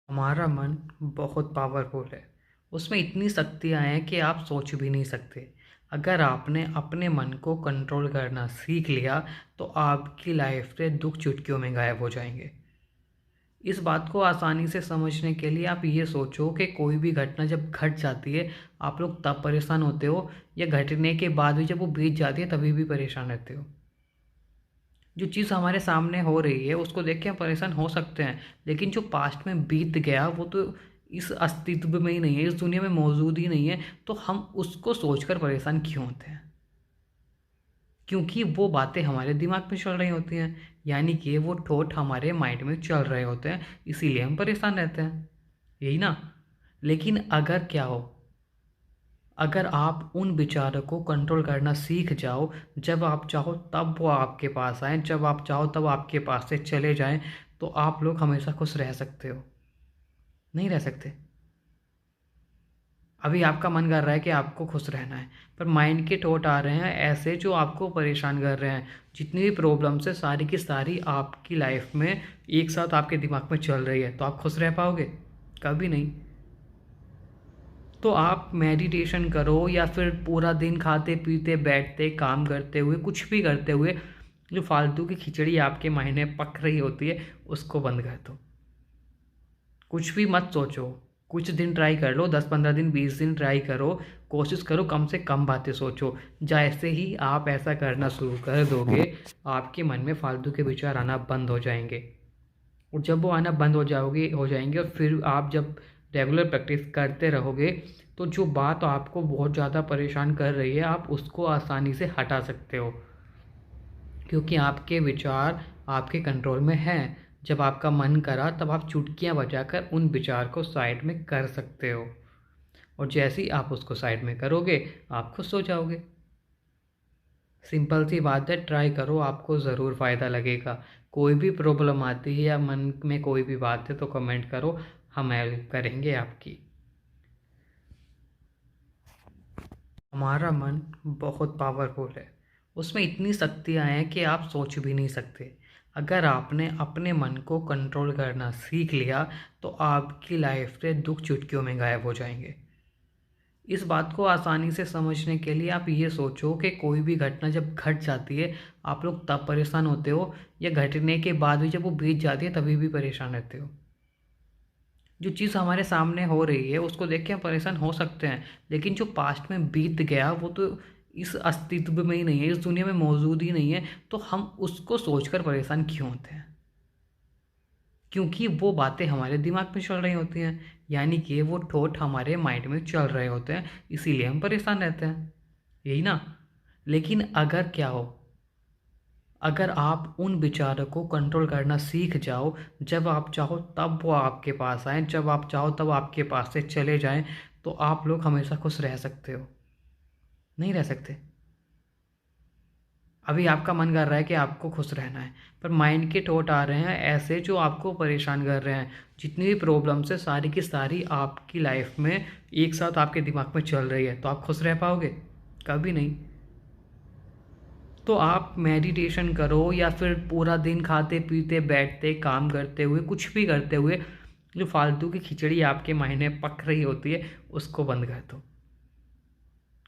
हमारा मन बहुत पावरफुल है। उसमें इतनी शक्तियाँ हैं कि आप सोच भी नहीं सकते। अगर आपने अपने मन को कंट्रोल करना सीख लिया तो आपकी लाइफ से दुख चुटकियों में गायब हो जाएंगे। इस बात को आसानी से समझने के लिए आप ये सोचो कि कोई भी घटना जब घट जाती है, आप लोग तब परेशान होते हो या घटने के बाद भी जब वो बीत जाती है तभी भी परेशान रहते हो। जो चीज़ हमारे सामने हो रही है उसको देख के हम परेशान हो सकते हैं, लेकिन जो पास्ट में बीत गया वो तो इस अस्तित्व में ही नहीं है, इस दुनिया में मौजूद ही नहीं है। तो हम उसको सोचकर परेशान क्यों होते हैं? क्योंकि वो बातें हमारे दिमाग में चल रही होती हैं, यानी कि वो थॉट हमारे माइंड में चल रहे होते हैं, इसीलिए हम परेशान रहते हैं। यही ना? लेकिन अगर क्या हो, अगर आप उन विचारों को कंट्रोल करना सीख जाओ, जब आप चाहो तब वो आपके पास आएँ, जब आप चाहो तब आपके पास से चले जाएँ, तो आप लोग हमेशा खुश रह सकते हो। नहीं रह सकते। अभी आपका मन कर रहा है कि आपको खुश रहना है, पर माइंड के थॉट आ रहे हैं ऐसे जो आपको परेशान कर रहे हैं। जितनी भी प्रॉब्लम्स है सारी की सारी आपकी लाइफ में एक साथ आपके दिमाग में चल रही है, तो आप खुश रह पाओगे? कभी नहीं। तो आप मेडिटेशन करो या फिर पूरा दिन खाते पीते बैठते काम करते हुए कुछ भी करते हुए जो फालतू की खिचड़ी आपके माइंड में पक रही होती है उसको बंद कर दो। कुछ भी मत सोचो। कुछ दिन ट्राई कर लो, 10-15 दिन 20 दिन ट्राई करो। कोशिश करो कम से कम बातें सोचो। जैसे ही आप ऐसा करना शुरू कर दोगे, आपके मन में फालतू के विचार आना बंद हो जाएंगे। और जब वो आना बंद हो जाएंगे और फिर आप जब रेगुलर प्रैक्टिस करते रहोगे, तो जो बात आपको बहुत ज़्यादा परेशान कर रही है आप उसको आसानी से हटा सकते हो, क्योंकि आपके विचार आपके कंट्रोल में हैं। जब आपका मन करा तब आप चुटकियां बजाकर उन विचार को साइड में कर सकते हो, और जैसे ही आप उसको साइड में करोगे आप खुश हो जाओगे। सिंपल सी बात है, ट्राई करो, आपको ज़रूर फ़ायदा लगेगा। कोई भी प्रॉब्लम आती है या मन में कोई भी बात है तो कमेंट करो, हम हेल्प करेंगे आपकी। हमारा मन बहुत पावरफुल है। उसमें इतनी शक्तियाँ हैं कि आप सोच भी नहीं सकते। अगर आपने अपने मन को कंट्रोल करना सीख लिया तो आपकी लाइफ से दुख चुटकियों में गायब हो जाएंगे। इस बात को आसानी से समझने के लिए आप ये सोचो कि कोई भी घटना जब घट जाती है, आप लोग तब परेशान होते हो या घटने के बाद भी जब वो बीत जाती है तभी भी परेशान रहते हो। जो चीज़ हमारे सामने हो रही है उसको देख के हम परेशान हो सकते हैं, लेकिन जो पास्ट में बीत गया वो तो इस अस्तित्व में ही नहीं है, इस दुनिया में मौजूद ही नहीं है। तो हम उसको सोचकर परेशान क्यों होते हैं? क्योंकि वो बातें हमारे दिमाग में चल रही होती हैं, यानी कि वो थॉट हमारे माइंड में चल रहे होते हैं, इसीलिए हम परेशान रहते हैं। यही ना? लेकिन अगर क्या हो, अगर आप उन विचारों को कंट्रोल करना सीख जाओ, जब आप चाहो तब वो आपके पास आएँ, जब आप चाहो तब आपके पास से चले जाएँ, तो आप लोग हमेशा खुश रह सकते हो। नहीं रह सकते। अभी आपका मन कर रहा है कि आपको खुश रहना है, पर माइंड के थॉट आ रहे हैं ऐसे जो आपको परेशान कर रहे हैं। जितनी भी प्रॉब्लम्स है सारी की सारी आपकी लाइफ में एक साथ आपके दिमाग में चल रही है, तो आप खुश रह पाओगे? कभी नहीं। तो आप मेडिटेशन करो या फिर पूरा दिन खाते पीते बैठते काम करते हुए कुछ भी करते हुए जो फालतू की खिचड़ी आपके माइंड में पक रही होती है उसको बंद कर दो।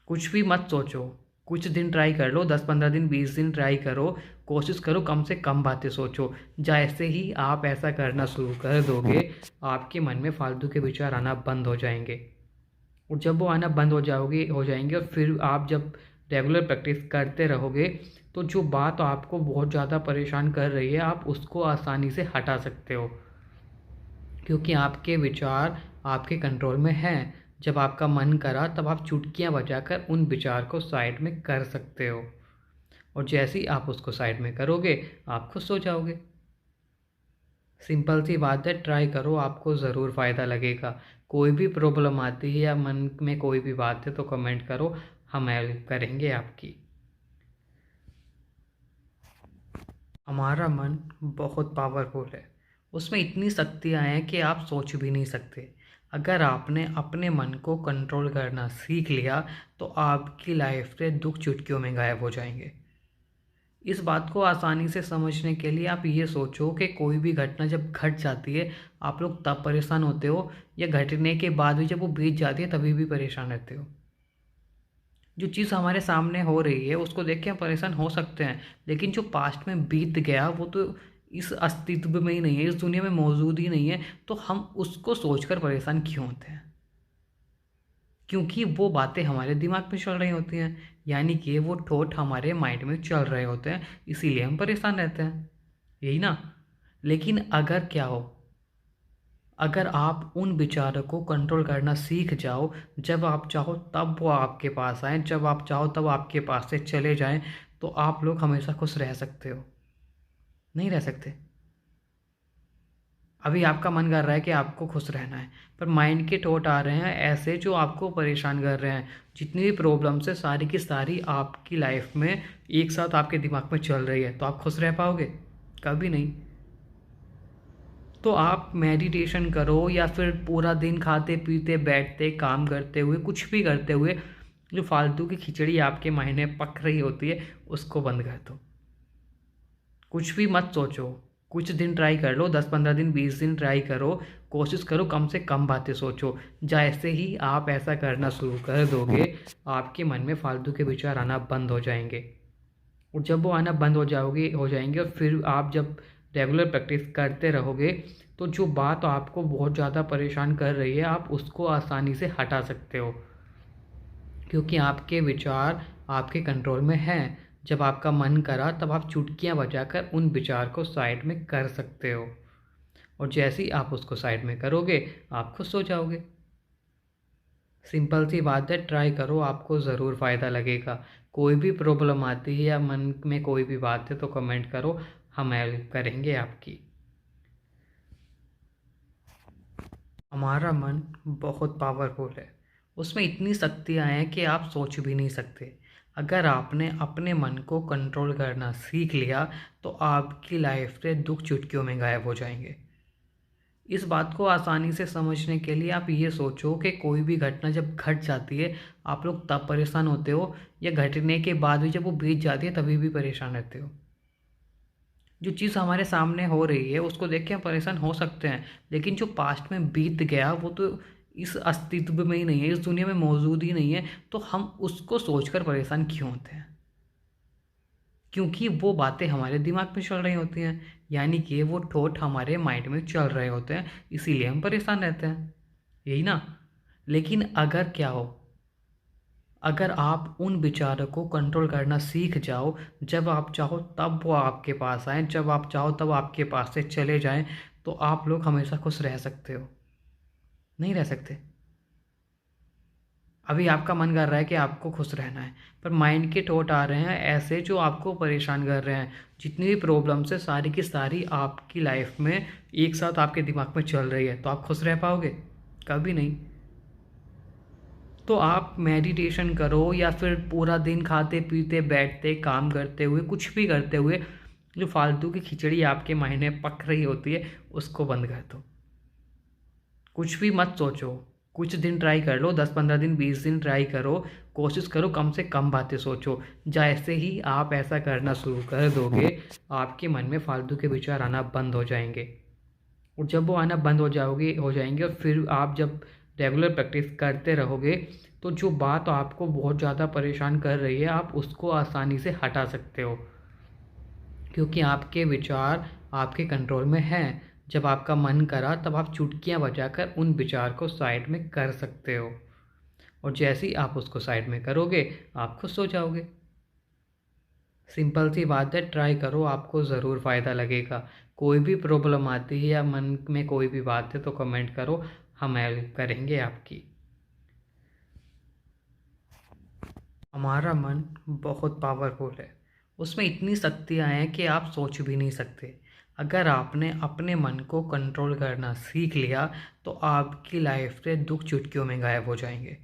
कुछ भी मत सोचो। कुछ दिन ट्राई कर लो, 10-15 दिन 20 दिन ट्राई करो। कोशिश करो कम से कम बातें सोचो। जैसे ही आप ऐसा करना शुरू कर दोगे, आपके मन में फालतू के विचार आना बंद हो जाएंगे। और जब वो आना बंद हो जाएंगे और फिर आप जब रेगुलर प्रैक्टिस करते रहोगे, तो जो बात आपको बहुत ज़्यादा परेशान कर रही है आप उसको आसानी से हटा सकते हो, क्योंकि आपके विचार आपके कंट्रोल में हैं। जब आपका मन करा तब आप चुटकियां बजाकर उन विचार को साइड में कर सकते हो, और जैसे ही आप उसको साइड में करोगे आप खुश हो जाओगे। सिंपल सी बात है, ट्राई करो, आपको ज़रूर फ़ायदा लगेगा। कोई भी प्रॉब्लम आती है या मन में कोई भी बात है तो कमेंट करो, हम हेल्प करेंगे आपकी। हमारा मन बहुत पावरफुल है। उसमें इतनी शक्तियाँ हैं कि आप सोच भी नहीं सकते। अगर आपने अपने मन को कंट्रोल करना सीख लिया तो आपकी लाइफ से दुख चुटकियों में गायब हो जाएंगे। इस बात को आसानी से समझने के लिए आप ये सोचो कि कोई भी घटना जब घट जाती है, आप लोग तब परेशान होते हो या घटने के बाद भी जब वो बीत जाती है तभी भी परेशान रहते हो? जो चीज़ हमारे सामने हो रही है उसको देख के हम परेशान हो सकते हैं, लेकिन जो पास्ट में बीत गया वो तो इस अस्तित्व में ही नहीं है, इस दुनिया में मौजूद ही नहीं है, तो हम उसको सोचकर परेशान क्यों होते हैं? क्योंकि वो बातें हमारे दिमाग में चल रही होती हैं, यानी कि वो थॉट हमारे माइंड में चल रहे होते हैं, इसीलिए हम परेशान रहते हैं, यही ना? लेकिन अगर क्या हो, अगर आप उन विचारों को कंट्रोल करना सीख जाओ, जब आप चाहो तब वो आपके पास आएँ, जब आप चाहो तब आपके पास से चले जाएँ, तो आप लोग हमेशा खुश रह सकते हो। नहीं रह सकते। अभी आपका मन कर रहा है कि आपको खुश रहना है, पर माइंड के थॉट आ रहे हैं ऐसे जो आपको परेशान कर रहे हैं। जितनी भी प्रॉब्लम्स है सारी की सारी आपकी लाइफ में एक साथ आपके दिमाग में चल रही है, तो आप खुश रह पाओगे? कभी नहीं। तो आप मेडिटेशन करो या फिर पूरा दिन खाते पीते बैठते काम करते हुए कुछ भी करते हुए जो फालतू की खिचड़ी आपके माइंड में पक रही होती है उसको बंद कर दो। कुछ भी मत सोचो। कुछ दिन ट्राई कर लो, 10-15 दिन 20 दिन ट्राई करो। कोशिश करो कम से कम बातें सोचो। जैसे ही आप ऐसा करना शुरू कर दोगे, आपके मन में फालतू के विचार आना बंद हो जाएंगे। और जब वो आना बंद हो जाएंगे और फिर आप जब रेगुलर प्रैक्टिस करते रहोगे, तो जो बात आपको बहुत ज़्यादा परेशान कर रही है आप उसको आसानी से हटा सकते हो, क्योंकि आपके विचार आपके कंट्रोल में हैं। जब आपका मन करा तब आप चुटकियां बजाकर उन विचार को साइड में कर सकते हो, और जैसे ही आप उसको साइड में करोगे आप खुश हो जाओगे। सिंपल सी बात है, ट्राई करो, आपको ज़रूर फ़ायदा लगेगा। कोई भी प्रॉब्लम आती है या मन में कोई भी बात है तो कमेंट करो, हम हेल्प करेंगे आपकी। हमारा मन बहुत पावरफुल है, उसमें इतनी शक्तियाँ हैं कि आप सोच भी नहीं सकते। अगर आपने अपने मन को कंट्रोल करना सीख लिया तो आपकी लाइफ से दुख चुटकियों में गायब हो जाएंगे। इस बात को आसानी से समझने के लिए आप ये सोचो कि कोई भी घटना जब घट जाती है, आप लोग तब परेशान होते हो या घटने के बाद भी जब वो बीत जाती है तभी भी परेशान रहते हो? जो चीज़ हमारे सामने हो रही है उसको देख के हम परेशान हो सकते हैं, लेकिन जो पास्ट में बीत गया वो तो इस अस्तित्व में ही नहीं है, इस दुनिया में मौजूद ही नहीं है, तो हम उसको सोचकर परेशान क्यों होते हैं? क्योंकि वो बातें हमारे दिमाग में चल रही होती हैं, यानी कि वो थॉट हमारे माइंड में चल रहे होते हैं, इसीलिए हम परेशान रहते हैं, यही ना? लेकिन अगर क्या हो, अगर आप उन विचारों को कंट्रोल करना सीख जाओ, जब आप चाहो तब वो आपके पास आएँ, जब आप चाहो तब आपके पास से चले जाएँ, तो आप लोग हमेशा खुश रह सकते हो। नहीं रह सकते। अभी आपका मन कर रहा है कि आपको खुश रहना है, पर माइंड के थॉट आ रहे हैं ऐसे जो आपको परेशान कर रहे हैं। जितनी भी प्रॉब्लम्स है सारी की सारी आपकी लाइफ में एक साथ आपके दिमाग में चल रही है, तो आप खुश रह पाओगे? कभी नहीं। तो आप मेडिटेशन करो या फिर पूरा दिन खाते पीते बैठते काम करते हुए कुछ भी करते हुए जो फालतू की खिचड़ी आपके माइंड में पक रही होती है उसको बंद कर दो। कुछ भी मत सोचो। कुछ दिन ट्राई कर लो, 10-15 दिन 20 दिन ट्राई करो। कोशिश करो कम से कम बातें सोचो। जैसे ही आप ऐसा करना शुरू कर दोगे, आपके मन में फालतू के विचार आना बंद हो जाएंगे। और जब वो आना बंद हो जाएंगे और फिर आप जब रेगुलर प्रैक्टिस करते रहोगे, तो जो बात आपको बहुत ज़्यादा परेशान कर रही है आप उसको आसानी से हटा सकते हो, क्योंकि आपके विचार आपके कंट्रोल में हैं। जब आपका मन करा तब आप चुटकियां बजाकर उन विचार को साइड में कर सकते हो, और जैसे ही आप उसको साइड में करोगे आप खुश हो जाओगे। सिंपल सी बात है, ट्राई करो, आपको ज़रूर फ़ायदा लगेगा। कोई भी प्रॉब्लम आती है या मन में कोई भी बात है तो कमेंट करो, हम हेल्प करेंगे आपकी। हमारा मन बहुत पावरफुल है, उसमें इतनी शक्तियाँ हैं कि आप सोच भी नहीं सकते। अगर आपने अपने मन को कंट्रोल करना सीख लिया तो आपकी लाइफ से दुख चुटकियों में गायब हो जाएंगे।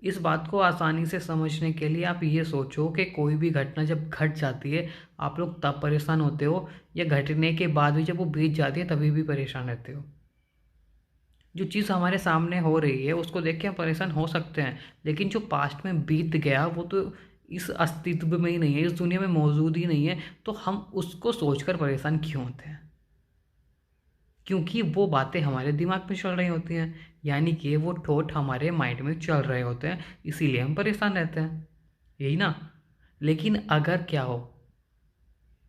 इस बात को आसानी से समझने के लिए आप ये सोचो कि कोई भी घटना जब घट जाती है, आप लोग तब परेशान होते हो या घटने के बाद भी जब वो बीत जाती है तभी भी परेशान रहते हो? जो चीज़ हमारे सामने हो रही है उसको देख के हम परेशान हो सकते हैं, लेकिन जो पास्ट में बीत गया वो तो इस अस्तित्व में ही नहीं है, इस दुनिया में मौजूद ही नहीं है, तो हम उसको सोचकर परेशान क्यों होते हैं? क्योंकि वो बातें हमारे दिमाग में चल रही होती हैं, यानी कि वो थॉट हमारे माइंड में चल रहे होते हैं, इसीलिए हम परेशान रहते हैं, यही ना। लेकिन अगर क्या हो,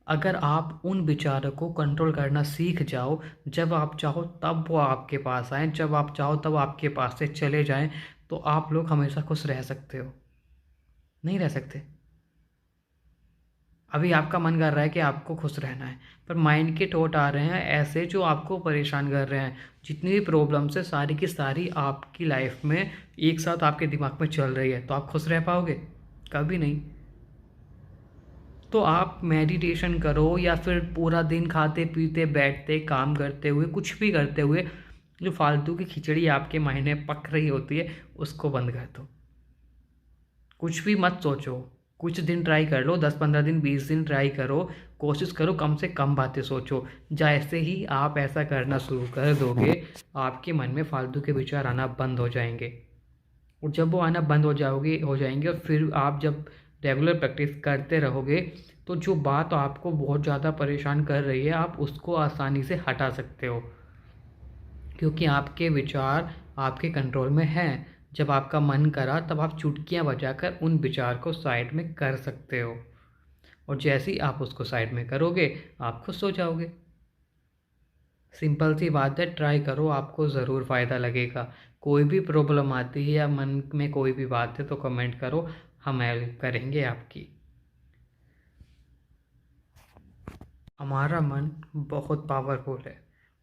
अगर आप उन विचारों को कंट्रोल करना सीख जाओ, जब आप चाहो तब वो आपके पास आएँ, जब आप चाहो तब आपके पास से चले जाएँ, तो आप लोग हमेशा खुश रह सकते हो। नहीं रह सकते। अभी आपका मन कर रहा है कि आपको खुश रहना है, पर माइंड के थॉट आ रहे हैं ऐसे जो आपको परेशान कर रहे हैं। जितनी भी प्रॉब्लम्स है सारी की सारी आपकी लाइफ में एक साथ आपके दिमाग में चल रही है, तो आप खुश रह पाओगे? कभी नहीं। तो आप मेडिटेशन करो या फिर पूरा दिन खाते पीते बैठते काम करते हुए कुछ भी करते हुए जो फालतू की खिचड़ी आपके माइंड में पक रही होती है उसको बंद कर दो। कुछ भी मत सोचो। कुछ दिन ट्राई कर लो, 10-15 दिन 20 दिन ट्राई करो। कोशिश करो कम से कम बातें सोचो। जैसे ही आप ऐसा करना शुरू कर दोगे आपके मन में फालतू के विचार आना बंद हो जाएंगे। और जब वो आना बंद हो जाएंगे और फिर आप जब रेगुलर प्रैक्टिस करते रहोगे तो जो बात आपको बहुत ज़्यादा परेशान कर रही है आप उसको आसानी से हटा सकते हो, क्योंकि आपके विचार आपके कंट्रोल में हैं। जब आपका मन करा तब आप चुटकियां बजाकर उन विचार को साइड में कर सकते हो, और जैसे ही आप उसको साइड में करोगे आप खुश हो जाओगे। सिंपल सी बात है, ट्राई करो, आपको ज़रूर फ़ायदा लगेगा। कोई भी प्रॉब्लम आती है या मन में कोई भी बात है तो कमेंट करो, हम हेल्प करेंगे आपकी। हमारा मन बहुत पावरफुल है,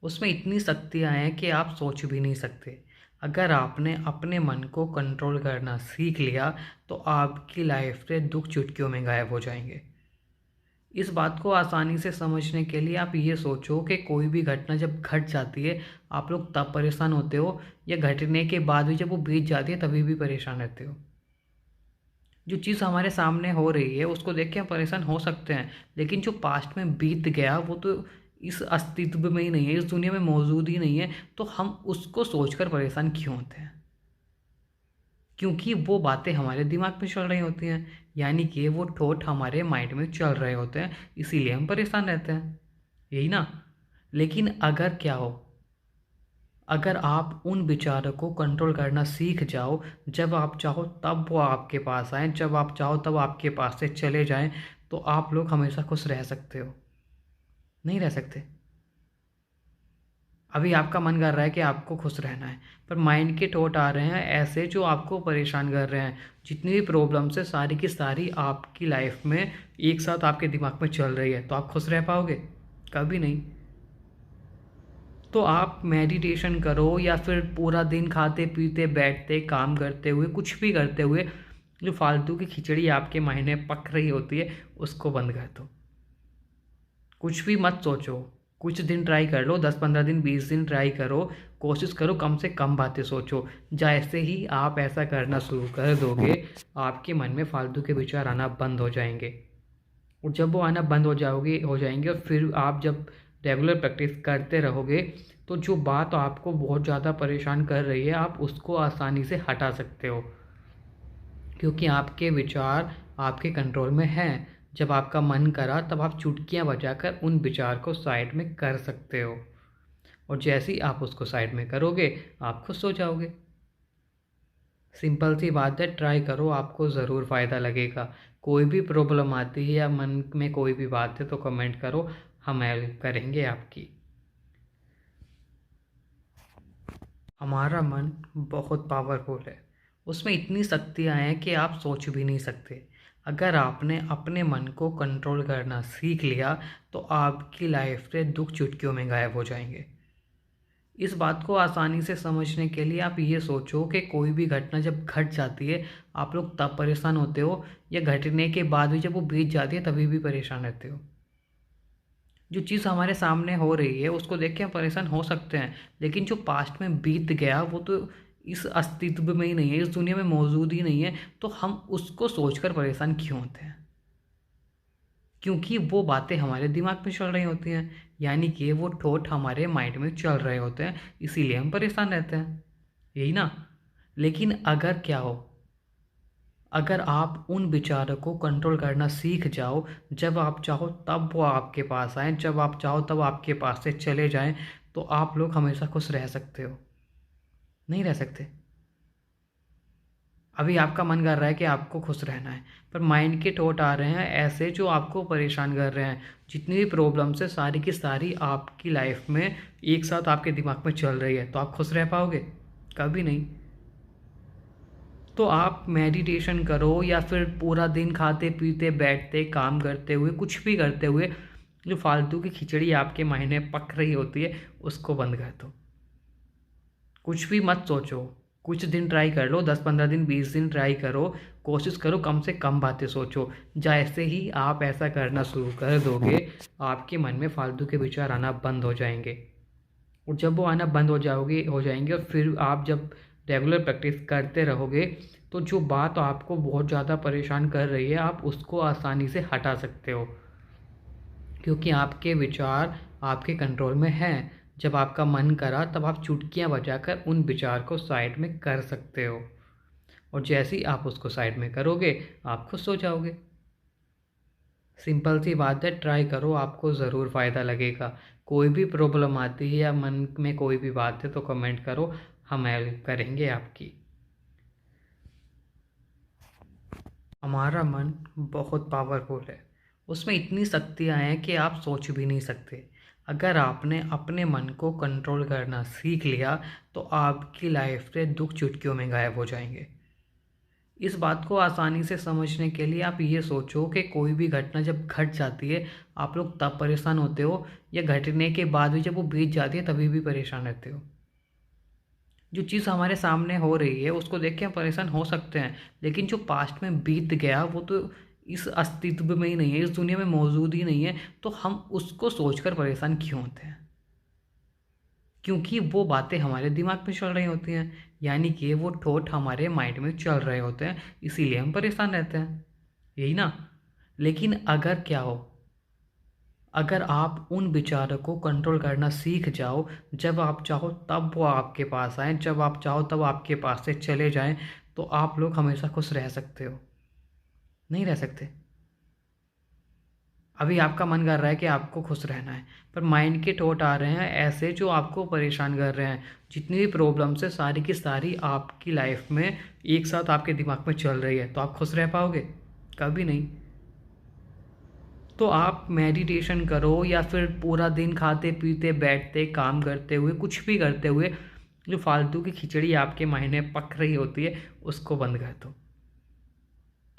उसमें इतनी शक्तियाँ हैं कि आप सोच भी नहीं सकते। अगर आपने अपने मन को कंट्रोल करना सीख लिया तो आपकी लाइफ से दुख चुटकियों में गायब हो जाएंगे। इस बात को आसानी से समझने के लिए आप ये सोचो कि कोई भी घटना जब घट जाती है आप लोग तब परेशान होते हो, या घटने के बाद भी जब वो बीत जाती है तभी भी परेशान रहते हो? जो चीज़ हमारे सामने हो रही है उसको देख के हम परेशान हो सकते हैं, लेकिन जो पास्ट में बीत गया वो तो इस अस्तित्व में ही नहीं है, इस दुनिया में मौजूद ही नहीं है, तो हम उसको सोचकर परेशान क्यों होते हैं? क्योंकि वो बातें हमारे दिमाग में चल रही होती हैं, यानी कि वो थॉट हमारे माइंड में चल रहे होते हैं, इसीलिए हम परेशान रहते हैं, यही ना। लेकिन अगर क्या हो, अगर आप उन विचारों को कंट्रोल करना सीख जाओ, जब आप चाहो तब वो आपके पास आएँ, जब आप चाहो तब आपके पास से चले जाएँ, तो आप लोग हमेशा खुश रह सकते हो। नहीं रह सकते। अभी आपका मन कर रहा है कि आपको खुश रहना है, पर माइंड के थॉट आ रहे हैं ऐसे जो आपको परेशान कर रहे हैं। जितनी भी प्रॉब्लम्स है सारी की सारी आपकी लाइफ में एक साथ आपके दिमाग में चल रही है, तो आप खुश रह पाओगे? कभी नहीं। तो आप मेडिटेशन करो या फिर पूरा दिन खाते पीते बैठते काम करते हुए कुछ भी करते हुए जो फालतू की खिचड़ी आपके माइंड में पक रही होती है उसको बंद कर दो। कुछ भी मत सोचो। कुछ दिन ट्राई कर लो, 10-15 दिन 20 दिन ट्राई करो। कोशिश करो कम से कम बातें सोचो। जैसे ही आप ऐसा करना शुरू कर दोगे आपके मन में फालतू के विचार आना बंद हो जाएंगे, और जब वो आना बंद हो जाएंगे और फिर आप जब रेगुलर प्रैक्टिस करते रहोगे तो जो बात आपको बहुत ज़्यादा परेशान कर रही है आप उसको आसानी से हटा सकते हो, क्योंकि आपके विचार आपके कंट्रोल में हैं। जब आपका मन करा तब आप चुटकियां बजाकर उन विचार को साइड में कर सकते हो, और जैसे ही आप उसको साइड में करोगे आप खुश हो जाओगे। सिंपल सी बात है, ट्राई करो, आपको ज़रूर फ़ायदा लगेगा। कोई भी प्रॉब्लम आती है या मन में कोई भी बात है तो कमेंट करो, हम हेल्प करेंगे आपकी। हमारा मन बहुत पावरफुल है, उसमें इतनी शक्तियाँ हैं कि आप सोच भी नहीं सकते। अगर आपने अपने मन को कंट्रोल करना सीख लिया तो आपकी लाइफ से दुख चुटकियों में गायब हो जाएंगे। इस बात को आसानी से समझने के लिए आप ये सोचो कि कोई भी घटना जब घट जाती है आप लोग तब परेशान होते हो, या घटने के बाद भी जब वो बीत जाती है तभी भी परेशान रहते हो? जो चीज़ हमारे सामने हो रही है उसको देख के हम परेशान हो सकते हैं, लेकिन जो पास्ट में बीत गया वो तो इस अस्तित्व में ही नहीं है, इस दुनिया में मौजूद ही नहीं है, तो हम उसको सोचकर परेशान क्यों होते हैं? क्योंकि वो बातें हमारे दिमाग में चल रही होती हैं, यानी कि वो थॉट हमारे माइंड में चल रहे होते हैं, इसीलिए हम परेशान रहते हैं, यही ना। लेकिन अगर क्या हो, अगर आप उन विचारों को कंट्रोल करना सीख जाओ, जब आप चाहो तब वो आपके पास आएँ, जब आप चाहो तब आपके पास से चले जाएँ, तो आप लोग हमेशा खुश रह सकते हो। नहीं रह सकते। अभी आपका मन कर रहा है कि आपको खुश रहना है, पर माइंड के थॉट आ रहे हैं ऐसे जो आपको परेशान कर रहे हैं। जितनी भी प्रॉब्लम्स है सारी की सारी आपकी लाइफ में एक साथ आपके दिमाग में चल रही है, तो आप खुश रह पाओगे? कभी नहीं। तो आप मेडिटेशन करो या फिर पूरा दिन खाते पीते बैठते काम करते हुए कुछ भी करते हुए जो फालतू की खिचड़ी आपके माइंड में पक रही होती है उसको बंद कर दो। कुछ भी मत सोचो। कुछ दिन ट्राई कर लो, 10-15 दिन 20 दिन ट्राई करो। कोशिश करो कम से कम बातें सोचो। जैसे ही आप ऐसा करना शुरू कर दोगे, आपके मन में फालतू के विचार आना बंद हो जाएंगे। और जब वो आना बंद हो जाएंगे और फिर आप जब रेगुलर प्रैक्टिस करते रहोगे, तो जो बात आपको बहुत ज़्यादा परेशान कर रही है आप उसको आसानी से हटा सकते हो, क्योंकि आपके विचार आपके कंट्रोल में हैं। जब आपका मन करा तब आप चुटकियां बजाकर उन विचार को साइड में कर सकते हो, और जैसे ही आप उसको साइड में करोगे आप खुश हो जाओगे। सिंपल सी बात है, ट्राई करो, आपको ज़रूर फ़ायदा लगेगा। कोई भी प्रॉब्लम आती है या मन में कोई भी बात है तो कमेंट करो, हम हेल्प करेंगे आपकी। हमारा मन बहुत पावरफुल है। उसमें इतनी शक्तियाँ हैं कि आप सोच भी नहीं सकते। अगर आपने अपने मन को कंट्रोल करना सीख लिया तो आपकी लाइफ से दुख चुटकियों में गायब हो जाएंगे। इस बात को आसानी से समझने के लिए आप ये सोचो कि कोई भी घटना जब घट जाती है आप लोग तब परेशान होते हो, या घटने के बाद भी जब वो बीत जाती है तभी भी परेशान रहते हो? जो चीज़ हमारे सामने हो रही है उसको देख के हम परेशान हो सकते हैं, लेकिन जो पास्ट में बीत गया वो तो इस अस्तित्व में ही नहीं है, इस दुनिया में मौजूद ही नहीं है, तो हम उसको सोचकर परेशान क्यों होते हैं? क्योंकि वो बातें हमारे दिमाग में चल रही होती हैं, यानी कि वो थॉट हमारे माइंड में चल रहे होते हैं, इसीलिए हम परेशान रहते हैं। यही ना? लेकिन अगर क्या हो, अगर आप उन विचारों को कंट्रोल करना सीख जाओ, जब आप चाहो तब वो आपके पास आएँ, जब आप चाहो तब आपके पास से चले जाएँ, तो आप लोग हमेशा खुश रह सकते हो। नहीं रह सकते। अभी आपका मन कर रहा है कि आपको खुश रहना है, पर माइंड के थॉट आ रहे हैं ऐसे जो आपको परेशान कर रहे हैं। जितनी भी प्रॉब्लम्स है सारी की सारी आपकी लाइफ में एक साथ आपके दिमाग में चल रही है, तो आप खुश रह पाओगे? कभी नहीं। तो आप मेडिटेशन करो या फिर पूरा दिन खाते पीते बैठते काम करते हुए कुछ भी करते हुए जो फालतू की खिचड़ी आपके माइंड में पक रही होती है उसको बंद कर दो।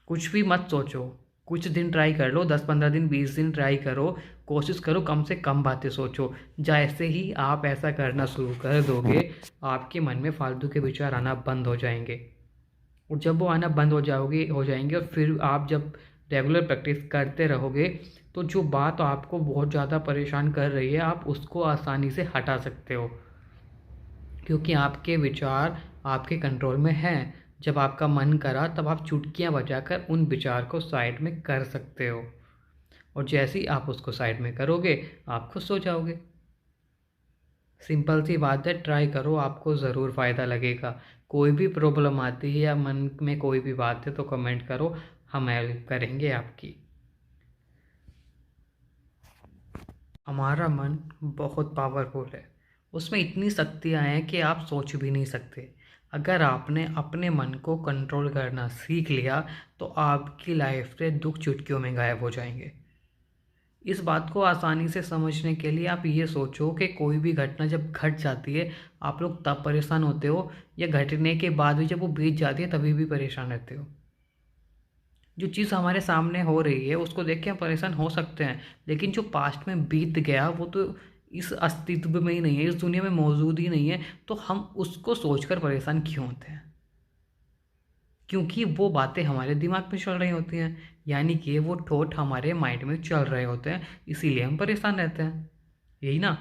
कुछ भी मत सोचो। कुछ दिन ट्राई कर लो, 10-15 दिन 20 दिन ट्राई करो। कोशिश करो कम से कम बातें सोचो। जैसे ही आप ऐसा करना शुरू कर दोगे आपके मन में फालतू के विचार आना बंद हो जाएंगे, और जब वो आना बंद हो जाएंगे और फिर आप जब रेगुलर प्रैक्टिस करते रहोगे, तो जो बात आपको बहुत ज़्यादा परेशान कर रही है आप उसको आसानी से हटा सकते हो, क्योंकि आपके विचार आपके कंट्रोल में हैं। जब आपका मन करा तब आप चुटकियां बजाकर उन विचार को साइड में कर सकते हो, और जैसे ही आप उसको साइड में करोगे आप खुश हो जाओगे। सिंपल सी बात है, ट्राई करो, आपको ज़रूर फ़ायदा लगेगा। कोई भी प्रॉब्लम आती है या मन में कोई भी बात है तो कमेंट करो, हम हेल्प करेंगे आपकी। हमारा मन बहुत पावरफुल है। उसमें इतनी शक्तियाँ हैं कि आप सोच भी नहीं सकते। अगर आपने अपने मन को कंट्रोल करना सीख लिया तो आपकी लाइफ से दुख चुटकियों में गायब हो जाएंगे। इस बात को आसानी से समझने के लिए आप ये सोचो कि कोई भी घटना जब घट जाती है आप लोग तब परेशान होते हो, या घटने के बाद भी जब वो बीत जाती है तभी भी परेशान रहते हो? जो चीज़ हमारे सामने हो रही है उसको देख के हम परेशान हो सकते हैं, लेकिन जो पास्ट में बीत गया वो तो इस अस्तित्व में ही नहीं है, इस दुनिया में मौजूद ही नहीं है, तो हम उसको सोचकर परेशान क्यों होते हैं? क्योंकि वो बातें हमारे दिमाग में चल रही होती हैं, यानी कि वो थॉट हमारे माइंड में चल रहे होते हैं, इसीलिए हम परेशान रहते हैं। यही ना?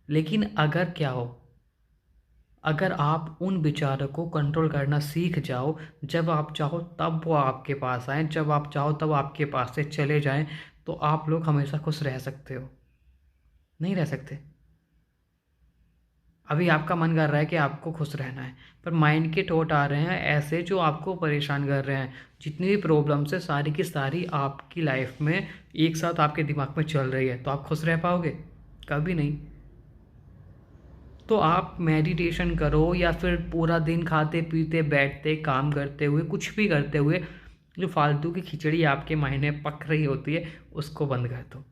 लेकिन अगर क्या हो, अगर आप उन विचारों को कंट्रोल करना सीख जाओ, जब आप चाहो तब वो आपके पास आएँ, जब आप चाहो तब आपके पास से चले जाएँ, तो आप लोग हमेशा खुश रह सकते हो। नहीं रह सकते। अभी आपका मन कर रहा है कि आपको खुश रहना है, पर माइंड के थॉट आ रहे हैं ऐसे जो आपको परेशान कर रहे हैं। जितनी भी प्रॉब्लम्स है सारी की सारी आपकी लाइफ में एक साथ आपके दिमाग में चल रही है, तो आप खुश रह पाओगे? कभी नहीं। तो आप मेडिटेशन करो या फिर पूरा दिन खाते पीते बैठते काम करते हुए कुछ भी करते हुए जो फालतू की खिचड़ी आपके माइंड में पक रही होती है उसको बंद कर दो।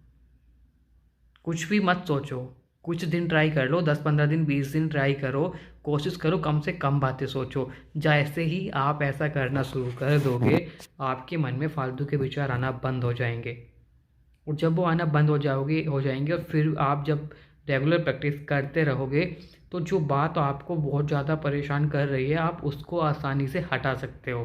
कुछ भी मत सोचो। कुछ दिन ट्राई कर लो, 10-15 दिन 20 दिन ट्राई करो। कोशिश करो कम से कम बातें सोचो। जैसे ही आप ऐसा करना शुरू कर दोगे आपके मन में फालतू के विचार आना बंद हो जाएंगे। और जब वो आना बंद हो जाएंगे और फिर आप जब रेगुलर प्रैक्टिस करते रहोगे तो जो बात आपको बहुत ज़्यादा परेशान कर रही है आप उसको आसानी से हटा सकते हो,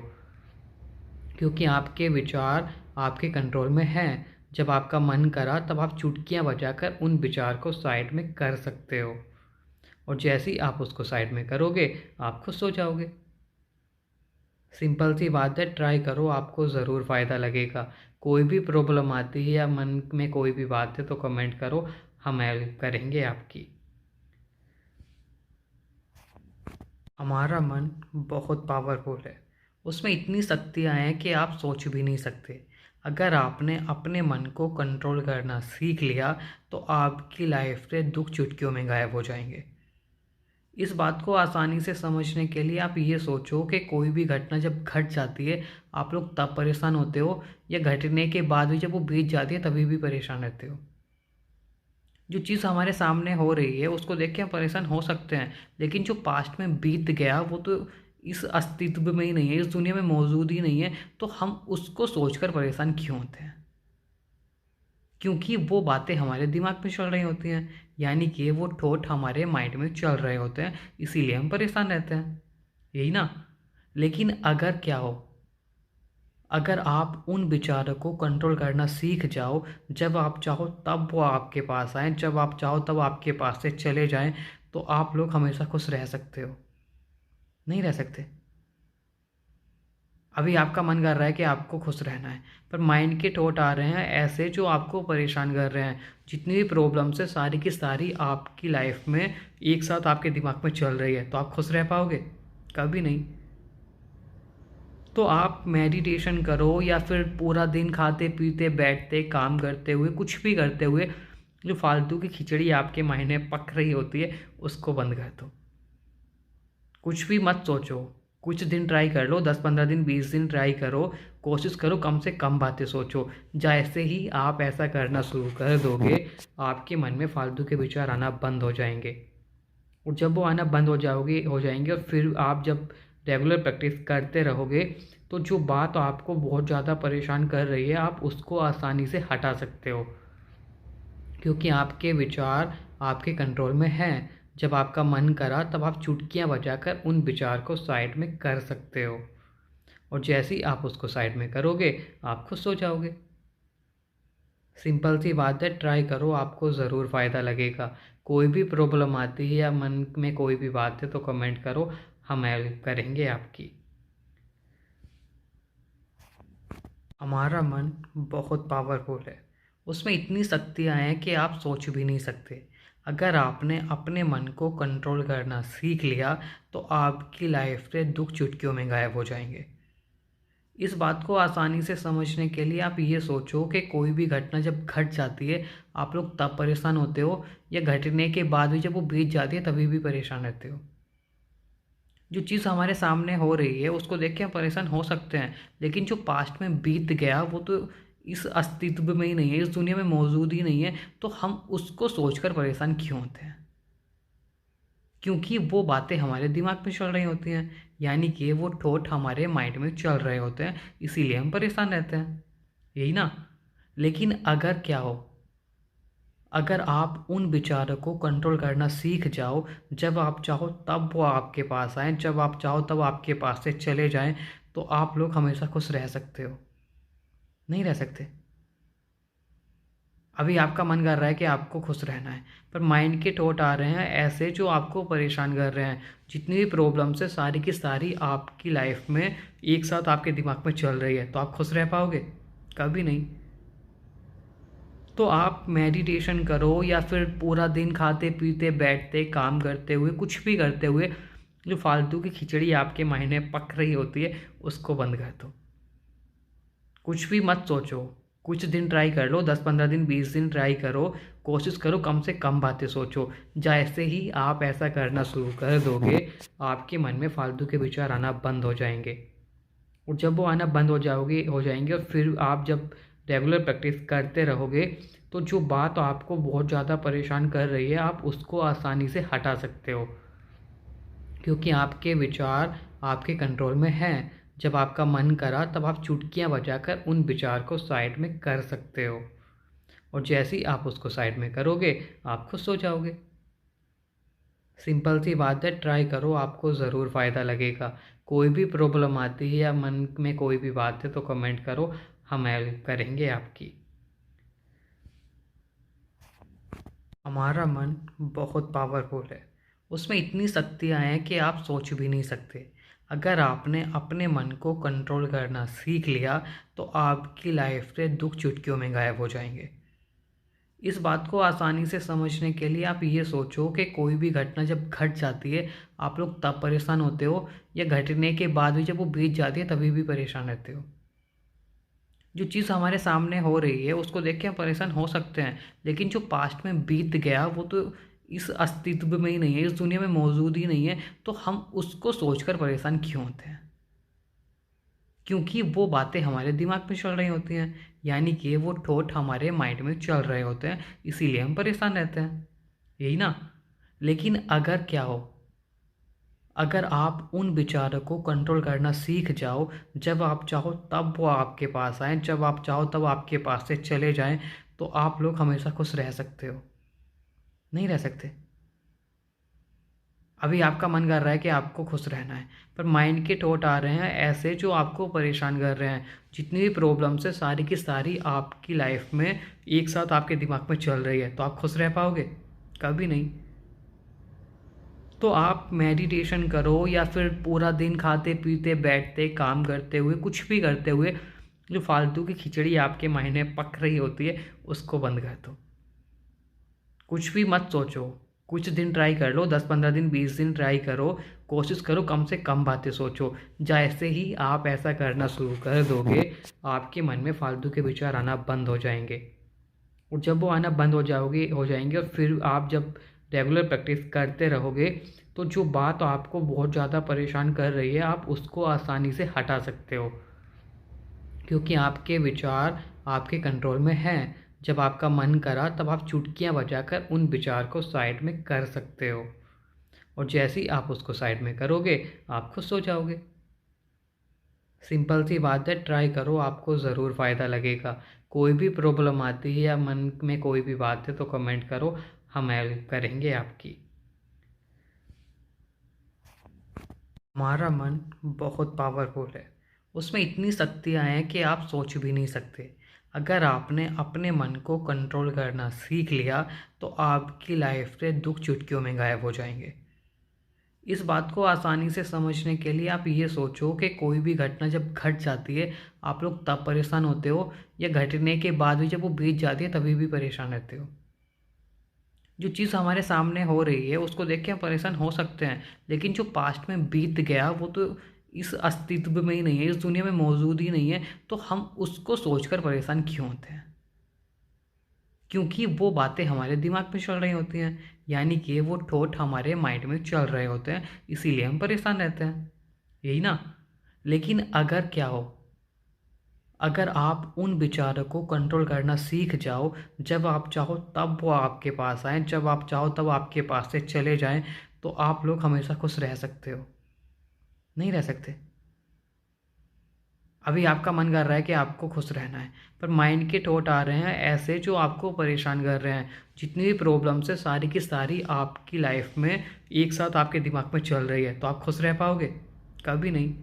क्योंकि आपके विचार आपके कंट्रोल में हैं। जब आपका मन करा तब आप चुटकियां बजाकर उन विचार को साइड में कर सकते हो, और जैसे ही आप उसको साइड में करोगे आप खुश हो जाओगे। सिंपल सी बात है, ट्राई करो, आपको ज़रूर फ़ायदा लगेगा। कोई भी प्रॉब्लम आती है या मन में कोई भी बात है तो कमेंट करो, हम हेल्प करेंगे आपकी। हमारा मन बहुत पावरफुल है, उसमें इतनी शक्तियाँ हैं कि आप सोच भी नहीं सकते। अगर आपने अपने मन को कंट्रोल करना सीख लिया तो आपकी लाइफ से दुख चुटकियों में गायब हो जाएंगे। इस बात को आसानी से समझने के लिए आप ये सोचो कि कोई भी घटना जब घट जाती है आप लोग तब परेशान होते हो, या घटने के बाद भी जब वो बीत जाती है तभी भी परेशान रहते हो? जो चीज़ हमारे सामने हो रही है उसको देख के हम परेशान हो सकते हैं, लेकिन जो पास्ट में बीत गया वो तो इस अस्तित्व में ही नहीं है, इस दुनिया में मौजूद ही नहीं है, तो हम उसको सोचकर परेशान क्यों होते हैं? क्योंकि वो बातें हमारे दिमाग में चल रही होती हैं, यानी कि वो थॉट हमारे माइंड में चल रहे होते हैं, इसीलिए हम परेशान रहते हैं, यही ना? लेकिन अगर क्या हो, अगर आप उन विचारों को कंट्रोल करना सीख जाओ, जब आप चाहो तब वो आपके पास आएँ, जब आप चाहो तब आपके पास से चले जाएँ, तो आप लोग हमेशा खुश रह सकते हो। नहीं रह सकते? अभी आपका मन कर रहा है कि आपको खुश रहना है, पर माइंड के थॉट आ रहे हैं ऐसे जो आपको परेशान कर रहे हैं। जितनी भी प्रॉब्लम्स है सारी की सारी आपकी लाइफ में एक साथ आपके दिमाग में चल रही है, तो आप खुश रह पाओगे? कभी नहीं। तो आप मेडिटेशन करो या फिर पूरा दिन खाते पीते बैठते काम करते हुए कुछ भी करते हुए जो फालतू की खिचड़ी आपके माइंड में पक रही होती है उसको बंद कर दो। कुछ भी मत सोचो। कुछ दिन ट्राई कर लो, 10-15 दिन 20 दिन ट्राई करो। कोशिश करो कम से कम बातें सोचो। जैसे ही आप ऐसा करना शुरू कर दोगे आपके मन में फालतू के विचार आना बंद हो जाएंगे, और जब वो आना बंद हो जाएंगे और फिर आप जब रेगुलर प्रैक्टिस करते रहोगे तो जो बात आपको बहुत ज़्यादा परेशान कर रही है आप उसको आसानी से हटा सकते हो, क्योंकि आपके विचार आपके कंट्रोल में हैं। जब आपका मन करा तब आप चुटकियां बजाकर उन विचार को साइड में कर सकते हो, और जैसे ही आप उसको साइड में करोगे आप खुश हो जाओगे। सिंपल सी बात है, ट्राई करो, आपको ज़रूर फ़ायदा लगेगा। कोई भी प्रॉब्लम आती है या मन में कोई भी बात है तो कमेंट करो, हम हेल्प करेंगे आपकी। हमारा मन बहुत पावरफुल है, उसमें इतनी शक्तियाँ हैं कि आप सोच भी नहीं सकते। अगर आपने अपने मन को कंट्रोल करना सीख लिया तो आपकी लाइफ से दुख चुटकियों में गायब हो जाएंगे। इस बात को आसानी से समझने के लिए आप ये सोचो कि कोई भी घटना जब घट जाती है आप लोग तब परेशान होते हो, या घटने के बाद भी जब वो बीत जाती है तभी भी परेशान रहते हो? जो चीज़ हमारे सामने हो रही है उसको देख के हम परेशान हो सकते हैं, लेकिन जो पास्ट में बीत गया वो तो इस अस्तित्व में ही नहीं है, इस दुनिया में मौजूद ही नहीं है, तो हम उसको सोचकर परेशान क्यों होते हैं? क्योंकि वो बातें हमारे दिमाग में चल रही होती हैं, यानी कि वो थॉट हमारे माइंड में चल रहे होते हैं, इसीलिए हम परेशान रहते हैं, यही ना? लेकिन अगर क्या हो, अगर आप उन विचारों को कंट्रोल करना सीख जाओ, जब आप चाहो तब वो आपके पास आएँ, जब आप चाहो तब आपके पास से चले जाएँ, तो आप लोग हमेशा खुश रह सकते हो। नहीं रह सकते? अभी आपका मन कर रहा है कि आपको खुश रहना है, पर माइंड के थॉट आ रहे हैं ऐसे जो आपको परेशान कर रहे हैं। जितनी भी प्रॉब्लम्स है सारी की सारी आपकी लाइफ में एक साथ आपके दिमाग में चल रही है, तो आप खुश रह पाओगे? कभी नहीं। तो आप मेडिटेशन करो या फिर पूरा दिन खाते पीते बैठते काम करते हुए कुछ भी करते हुए जो फालतू की खिचड़ी आपके माइंड में पक रही होती है उसको बंद कर दो। कुछ भी मत सोचो। कुछ दिन ट्राई कर लो, 10-15 दिन 20 दिन ट्राई करो। कोशिश करो कम से कम बातें सोचो। जैसे ही आप ऐसा करना शुरू कर दोगे आपके मन में फालतू के विचार आना बंद हो जाएंगे। और जब वो आना बंद हो जाएंगे और फिर आप जब रेगुलर प्रैक्टिस करते रहोगे तो जो बात आपको बहुत ज़्यादा परेशान कर रही है आप उसको आसानी से हटा सकते हो, क्योंकि आपके विचार आपके कंट्रोल में हैं। जब आपका मन करा तब आप चुटकियां बजाकर उन विचार को साइड में कर सकते हो, और जैसे ही आप उसको साइड में करोगे आप खुश हो जाओगे। सिंपल सी बात है, ट्राई करो, आपको ज़रूर फ़ायदा लगेगा। कोई भी प्रॉब्लम आती है या मन में कोई भी बात है तो कमेंट करो, हम हेल्प करेंगे आपकी। हमारा मन बहुत पावरफुल है, उसमें इतनी शक्तियाँ हैं कि आप सोच भी नहीं सकते। अगर आपने अपने मन को कंट्रोल करना सीख लिया तो आपकी लाइफ से दुख चुटकियों में गायब हो जाएंगे। इस बात को आसानी से समझने के लिए आप ये सोचो कि कोई भी घटना जब घट जाती है आप लोग तब परेशान होते हो, या घटने के बाद भी जब वो बीत जाती है तभी भी परेशान रहते हो। जो चीज़ हमारे सामने हो रही है उसको देख के हम परेशान हो सकते हैं, लेकिन जो पास्ट में बीत गया वो तो इस अस्तित्व में ही नहीं है, इस दुनिया में मौजूद ही नहीं है, तो हम उसको सोचकर परेशान क्यों होते हैं? क्योंकि वो बातें हमारे दिमाग में चल रही होती हैं, यानी कि वो थॉट हमारे माइंड में चल रहे होते हैं, इसीलिए हम परेशान रहते हैं, यही ना। लेकिन अगर क्या हो, अगर आप उन विचारों को कंट्रोल करना सीख जाओ, जब आप चाहो तब वो आपके पास आएँ, जब आप चाहो तब आपके पास से चले जाएँ, तो आप लोग हमेशा खुश रह सकते हो। नहीं रह सकते। अभी आपका मन कर रहा है कि आपको खुश रहना है, पर माइंड के थॉट आ रहे हैं ऐसे जो आपको परेशान कर रहे हैं। जितनी भी प्रॉब्लम्स है सारी की सारी आपकी लाइफ में एक साथ आपके दिमाग में चल रही है, तो आप खुश रह पाओगे? कभी नहीं। तो आप मेडिटेशन करो या फिर पूरा दिन खाते पीते बैठते काम करते हुए कुछ भी करते हुए जो फालतू की खिचड़ी आपके माइंड में पक रही होती है उसको बंद कर दो। कुछ भी मत सोचो। कुछ दिन ट्राई कर लो, 10-15 दिन 20 दिन ट्राई करो। कोशिश करो कम से कम बातें सोचो। जैसे ही आप ऐसा करना शुरू कर दोगे आपके मन में फालतू के विचार आना बंद हो जाएंगे। और जब वो आना बंद हो जाएंगे और फिर आप जब रेगुलर प्रैक्टिस करते रहोगे तो जो बात आपको बहुत ज़्यादा परेशान कर रही है आप उसको आसानी से हटा सकते हो, क्योंकि आपके विचार आपके कंट्रोल में हैं। जब आपका मन करा तब आप चुटकियां बजाकर उन विचार को साइड में कर सकते हो, और जैसे ही आप उसको साइड में करोगे आप खुश हो जाओगे। सिंपल सी बात है, ट्राई करो, आपको ज़रूर फ़ायदा लगेगा। कोई भी प्रॉब्लम आती है या मन में कोई भी बात है तो कमेंट करो, हम हेल्प करेंगे आपकी। हमारा मन बहुत पावरफुल है, उसमें इतनी शक्तियाँ हैं कि आप सोच भी नहीं सकते। अगर आपने अपने मन को कंट्रोल करना सीख लिया तो आपकी लाइफ से दुख चुटकियों में गायब हो जाएंगे। इस बात को आसानी से समझने के लिए आप ये सोचो कि कोई भी घटना जब घट जाती है आप लोग तब परेशान होते हो, या घटने के बाद भी जब वो बीत जाती है तभी भी परेशान रहते हो। जो चीज़ हमारे सामने हो रही है उसको देख के हम परेशान हो सकते हैं, लेकिन जो पास्ट में बीत गया वो तो इस अस्तित्व में ही नहीं है, इस दुनिया में मौजूद ही नहीं है, तो हम उसको सोचकर परेशान क्यों होते हैं? क्योंकि वो बातें हमारे दिमाग में चल रही होती हैं, यानी कि वो थॉट हमारे माइंड में चल रहे होते हैं, इसीलिए हम परेशान रहते हैं, यही ना। लेकिन अगर क्या हो, अगर आप उन विचारों को कंट्रोल करना सीख जाओ, जब आप चाहो तब वो आपके पास आएँ, जब आप चाहो तब आपके पास से चले जाएँ, तो आप लोग हमेशा खुश रह सकते हो। नहीं रह सकते। अभी आपका मन कर रहा है कि आपको खुश रहना है, पर माइंड के थॉट आ रहे हैं ऐसे जो आपको परेशान कर रहे हैं। जितनी भी प्रॉब्लम्स है सारी की सारी आपकी लाइफ में एक साथ आपके दिमाग में चल रही है, तो आप खुश रह पाओगे? कभी नहीं।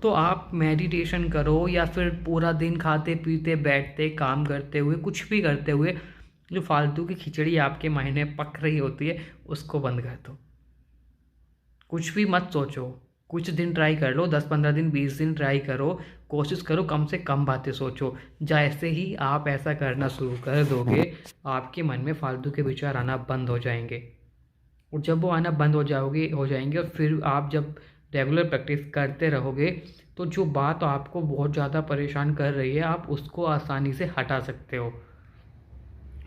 तो आप मेडिटेशन करो या फिर पूरा दिन खाते पीते बैठते काम करते हुए कुछ भी करते हुए जो फालतू की खिचड़ी आपके माइंड में पक रही होती है उसको बंद कर दो। कुछ भी मत सोचो। कुछ दिन ट्राई कर लो, 10-15 दिन 20 दिन ट्राई करो। कोशिश करो कम से कम बातें सोचो। जैसे ही आप ऐसा करना शुरू कर दोगे, आपके मन में फालतू के विचार आना बंद हो जाएंगे। और जब वो आना बंद हो जाएंगे और फिर आप जब रेगुलर प्रैक्टिस करते रहोगे, तो जो बात आपको बहुत ज़्यादा परेशान कर रही है, आप उसको आसानी से हटा सकते हो,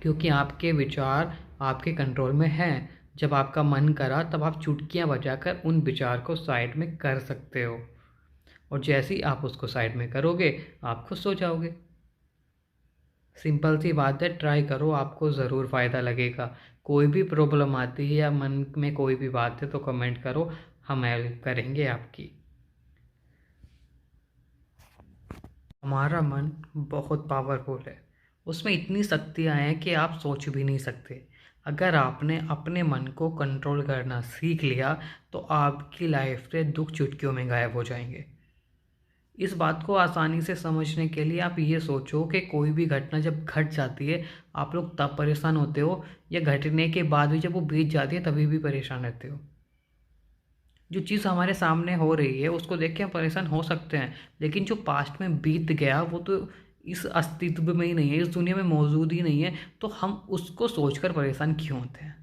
क्योंकि आपके विचार आपके कंट्रोल में हैं। जब आपका मन करा तब आप चुटकियां बजाकर उन विचार को साइड में कर सकते हो, और जैसे ही आप उसको साइड में करोगे, आप खुश हो जाओगे। सिंपल सी बात है, ट्राई करो, आपको ज़रूर फ़ायदा लगेगा। कोई भी प्रॉब्लम आती है या मन में कोई भी बात है तो कमेंट करो, हम हेल्प करेंगे आपकी। हमारा मन बहुत पावरफुल है, उसमें इतनी शक्तियाँ हैं कि आप सोच भी नहीं सकते। अगर आपने अपने मन को कंट्रोल करना सीख लिया, तो आपकी लाइफ से दुख चुटकियों में गायब हो जाएंगे। इस बात को आसानी से समझने के लिए आप ये सोचो कि कोई भी घटना जब घट जाती है, आप लोग तब परेशान होते हो, या घटने के बाद भी जब वो बीत जाती है तभी भी परेशान रहते हो। जो चीज़ हमारे सामने हो रही है उसको देख के हम परेशान हो सकते हैं, लेकिन जो पास्ट में बीत गया वो तो इस अस्तित्व में ही नहीं है, इस दुनिया में मौजूद ही नहीं है, तो हम उसको सोचकर परेशान क्यों होते हैं?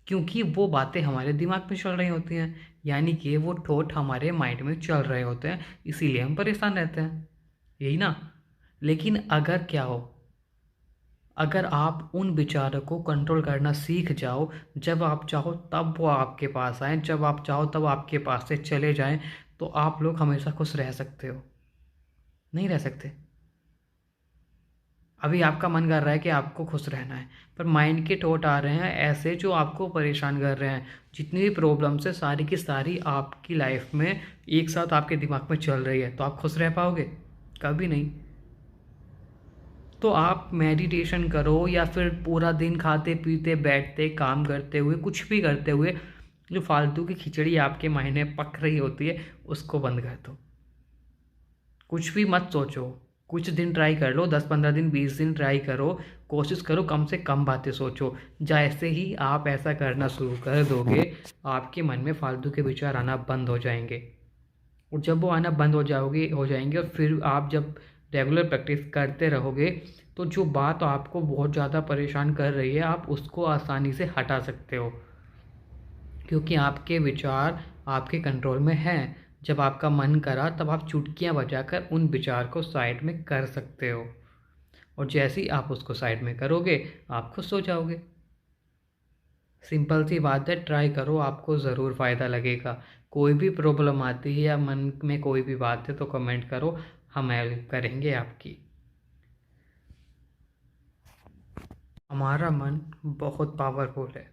क्योंकि वो बातें हमारे दिमाग में चल रही होती हैं, यानी कि वो थॉट हमारे माइंड में चल रहे होते हैं, इसीलिए हम परेशान रहते हैं, यही ना। लेकिन अगर क्या हो, अगर आप उन विचारों को कंट्रोल करना सीख जाओ, जब आप चाहो तब वो आपके पास आएँ, जब आप चाहो तब आपके पास से चले जाएँ, तो आप लोग हमेशा खुश रह सकते हो। नहीं रह सकते। अभी आपका मन कर रहा है कि आपको खुश रहना है, पर माइंड के थॉट आ रहे हैं ऐसे जो आपको परेशान कर रहे हैं। जितनी भी प्रॉब्लम्स है सारी की सारी आपकी लाइफ में एक साथ आपके दिमाग में चल रही है, तो आप खुश रह पाओगे? कभी नहीं। तो आप मेडिटेशन करो, या फिर पूरा दिन खाते पीते बैठते काम करते हुए कुछ भी करते हुए जो फालतू की खिचड़ी आपके माइंड में पक रही होती है उसको बंद कर दो। कुछ भी मत सोचो। कुछ दिन ट्राई कर लो, 10-15 दिन 20 दिन ट्राई करो। कोशिश करो कम से कम बातें सोचो। जैसे ही आप ऐसा करना शुरू कर दोगे, आपके मन में फालतू के विचार आना बंद हो जाएंगे। और जब वो आना बंद हो जाएंगे और फिर आप जब रेगुलर प्रैक्टिस करते रहोगे, तो जो बात आपको बहुत ज़्यादा परेशान कर रही है, आप उसको आसानी से हटा सकते हो, क्योंकि आपके विचार आपके कंट्रोल में हैं। जब आपका मन करा तब आप चुटकियां बजाकर उन विचार को साइड में कर सकते हो, और जैसे ही आप उसको साइड में करोगे, आप खुश हो जाओगे। सिंपल सी बात है, ट्राई करो, आपको ज़रूर फ़ायदा लगेगा। कोई भी प्रॉब्लम आती है या मन में कोई भी बात है तो कमेंट करो, हम हेल्प करेंगे आपकी। हमारा मन बहुत पावरफुल है,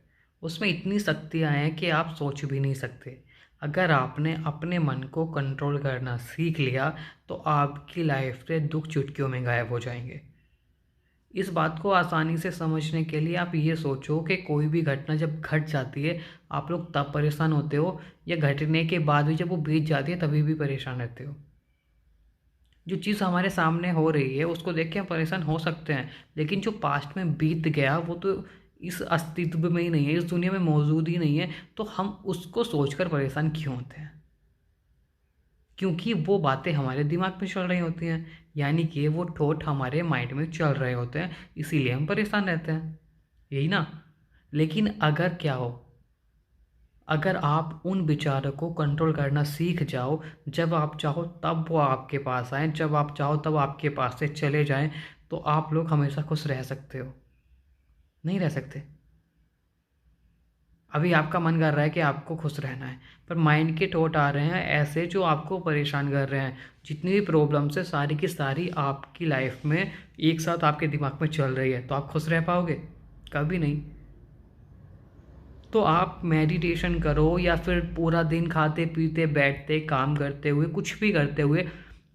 उसमें इतनी शक्तियाँ हैं कि आप सोच भी नहीं सकते। अगर आपने अपने मन को कंट्रोल करना सीख लिया, तो आपकी लाइफ से दुख चुटकियों में गायब हो जाएंगे। इस बात को आसानी से समझने के लिए आप ये सोचो कि कोई भी घटना जब घट जाती है, आप लोग तब परेशान होते हो, या घटने के बाद भी जब वो बीत जाती है तभी भी परेशान रहते हो। जो चीज़ हमारे सामने हो रही है उसको देख के हम परेशान हो सकते हैं, लेकिन जो पास्ट में बीत गया वो तो इस अस्तित्व में ही नहीं है, इस दुनिया में मौजूद ही नहीं है, तो हम उसको सोचकर परेशान क्यों होते हैं? क्योंकि वो बातें हमारे दिमाग में चल रही होती हैं, यानी कि वो थॉट हमारे माइंड में चल रहे होते हैं, इसीलिए हम परेशान रहते हैं, यही ना। लेकिन अगर क्या हो, अगर आप उन विचारों को कंट्रोल करना सीख जाओ, जब आप चाहो तब वो आपके पास आएँ, जब आप चाहो तब आपके पास से चले जाएँ, तो आप लोग हमेशा खुश रह सकते हो। नहीं रह सकते। अभी आपका मन कर रहा है कि आपको खुश रहना है, पर माइंड के थॉट आ रहे हैं ऐसे जो आपको परेशान कर रहे हैं। जितनी भी प्रॉब्लम्स है सारी की सारी आपकी लाइफ में एक साथ आपके दिमाग में चल रही है, तो आप खुश रह पाओगे? कभी नहीं। तो आप मेडिटेशन करो, या फिर पूरा दिन खाते पीते बैठते काम करते हुए कुछ भी करते हुए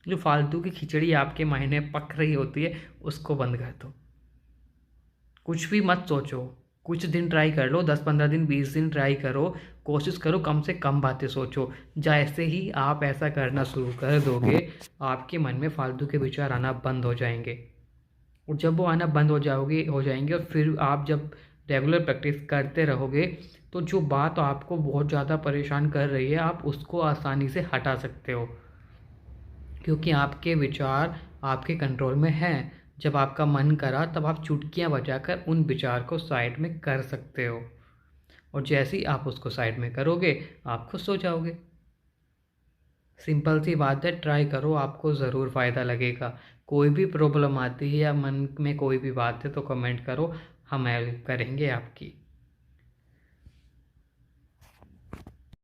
जो फालतू की खिचड़ी आपके माइंड में पक रही होती है उसको बंद कर दो। कुछ भी मत सोचो। कुछ दिन ट्राई कर लो, 10-15 दिन 20 दिन ट्राई करो। कोशिश करो कम से कम बातें सोचो। जैसे ही आप ऐसा करना शुरू कर दोगे, आपके मन में फालतू के विचार आना बंद हो जाएंगे। और जब वो आना बंद हो जाएंगे और फिर आप जब रेगुलर प्रैक्टिस करते रहोगे, तो जो बात आपको बहुत ज़्यादा परेशान कर रही है, आप उसको आसानी से हटा सकते हो, क्योंकि आपके विचार आपके कंट्रोल में हैं। जब आपका मन करा तब आप चुटकियां बजाकर उन विचार को साइड में कर सकते हो, और जैसे ही आप उसको साइड में करोगे आप खुश हो जाओगे। सिंपल सी बात है, ट्राई करो, आपको ज़रूर फ़ायदा लगेगा। कोई भी प्रॉब्लम आती है या मन में कोई भी बात है तो कमेंट करो, हम हेल्प करेंगे आपकी।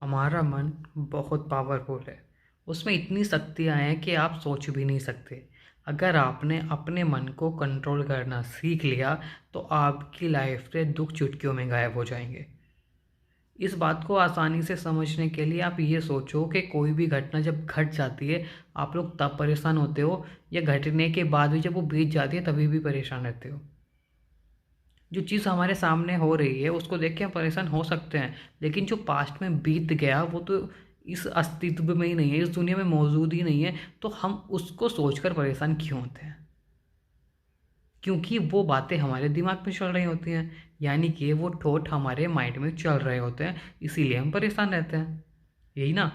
हमारा मन बहुत पावरफुल है, उसमें इतनी शक्तियाँ हैं कि आप सोच भी नहीं सकते। अगर आपने अपने मन को कंट्रोल करना सीख लिया तो आपकी लाइफ से दुख चुटकियों में गायब हो जाएंगे। इस बात को आसानी से समझने के लिए आप ये सोचो कि कोई भी घटना जब घट जाती है आप लोग तब परेशान होते हो, या घटने के बाद भी जब वो बीत जाती है तभी भी परेशान रहते हो। जो चीज़ हमारे सामने हो रही है उसको देख के हम परेशान हो सकते हैं, लेकिन जो पास्ट में बीत गया वो तो इस अस्तित्व में ही नहीं है, इस दुनिया में मौजूद ही नहीं है, तो हम उसको सोचकर परेशान क्यों होते हैं? क्योंकि वो बातें हमारे दिमाग में चल रही होती हैं, यानी कि वो थॉट हमारे माइंड में चल रहे होते हैं, इसीलिए हम परेशान रहते हैं, यही ना।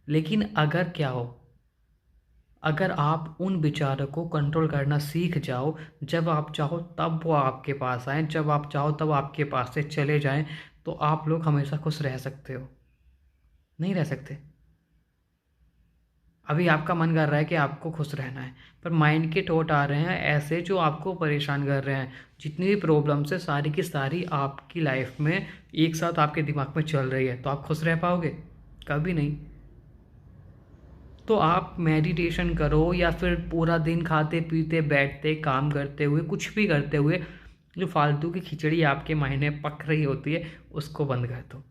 लेकिन अगर क्या हो, अगर आप उन विचारों को कंट्रोल करना सीख जाओ, जब आप चाहो तब वो आपके पास आएँ, जब आप चाहो तब आपके पास से चले जाएँ, तो आप लोग हमेशा खुश रह सकते हो। नहीं रह सकते। अभी आपका मन कर रहा है कि आपको खुश रहना है, पर माइंड के थॉट आ रहे हैं ऐसे जो आपको परेशान कर रहे हैं। जितनी भी प्रॉब्लम्स है सारी की सारी आपकी लाइफ में एक साथ आपके दिमाग में चल रही है, तो आप खुश रह पाओगे? कभी नहीं। तो आप मेडिटेशन करो या फिर पूरा दिन खाते पीते बैठते काम करते हुए कुछ भी करते हुए जो फालतू की खिचड़ी आपके माइंड में पक रही होती है उसको बंद कर दो।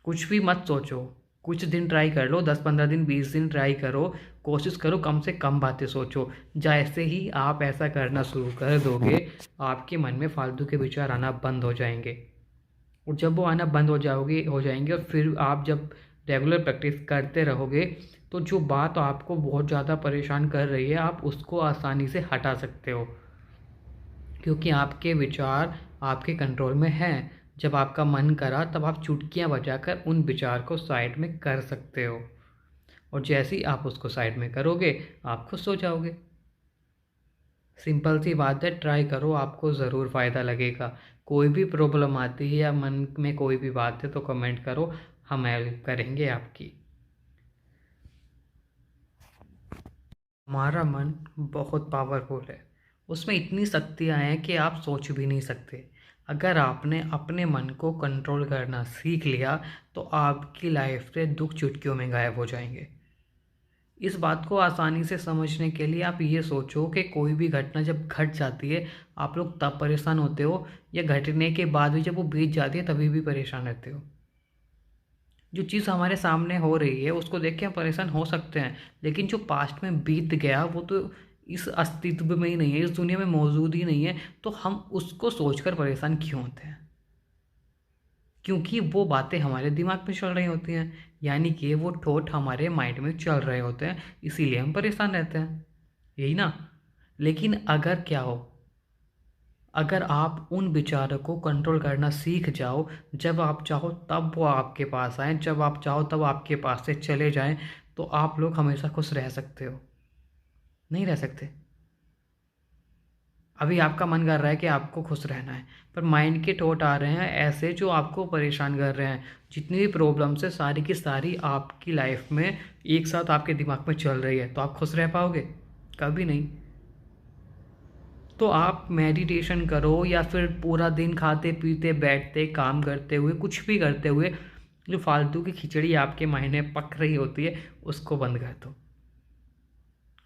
कुछ भी मत सोचो, कुछ दिन ट्राई कर लो, 10-15 दिन 20 दिन ट्राई करो। कोशिश करो कम से कम बातें सोचो। जैसे ही आप ऐसा करना शुरू कर दोगे आपके मन में फालतू के विचार आना बंद हो जाएंगे, और जब वो आना बंद हो जाएंगे और फिर आप जब रेगुलर प्रैक्टिस करते रहोगे तो जो बात आपको बहुत ज़्यादा परेशान कर रही है आप उसको आसानी से हटा सकते हो, क्योंकि आपके विचार आपके कंट्रोल में हैं। जब आपका मन करा तब आप चुटकियां बजाकर उन विचार को साइड में कर सकते हो, और जैसे ही आप उसको साइड में करोगे आप खुश हो जाओगे। सिंपल सी बात है, ट्राई करो, आपको ज़रूर फ़ायदा लगेगा। कोई भी प्रॉब्लम आती है या मन में कोई भी बात है तो कमेंट करो, हम हेल्प करेंगे आपकी। हमारा मन बहुत पावरफुल है, उसमें इतनी शक्तियाँ हैं कि आप सोच भी नहीं सकते। अगर आपने अपने मन को कंट्रोल करना सीख लिया तो आपकी लाइफ से दुख चुटकियों में गायब हो जाएंगे। इस बात को आसानी से समझने के लिए आप ये सोचो कि कोई भी घटना जब घट जाती है आप लोग तब परेशान होते हो, या घटने के बाद भी जब वो बीत जाती है तभी भी परेशान रहते हो। जो चीज़ हमारे सामने हो रही है उसको देख के हम परेशान हो सकते हैं, लेकिन जो पास्ट में बीत गया वो तो इस अस्तित्व में ही नहीं है, इस दुनिया में मौजूद ही नहीं है, तो हम उसको सोचकर परेशान क्यों होते हैं? क्योंकि वो बातें हमारे दिमाग में चल रही होती हैं, यानी कि वो थॉट हमारे माइंड में चल रहे होते हैं, इसीलिए हम परेशान रहते हैं, यही ना। लेकिन अगर क्या हो, अगर आप उन विचारों को कंट्रोल करना सीख जाओ, जब आप चाहो तब वो आपके पास आएँ, जब आप चाहो तब आपके पास से चले जाएँ, तो आप लोग हमेशा खुश रह सकते हो। नहीं रह सकते। अभी आपका मन कर रहा है कि आपको खुश रहना है, पर माइंड के थॉट आ रहे हैं ऐसे जो आपको परेशान कर रहे हैं। जितनी भी प्रॉब्लम्स है सारी की सारी आपकी लाइफ में एक साथ आपके दिमाग में चल रही है, तो आप खुश रह पाओगे? कभी नहीं। तो आप मेडिटेशन करो या फिर पूरा दिन खाते पीते बैठते काम करते हुए कुछ भी करते हुए जो फालतू की खिचड़ी आपके माइंड में पक रही होती है उसको बंद कर दो।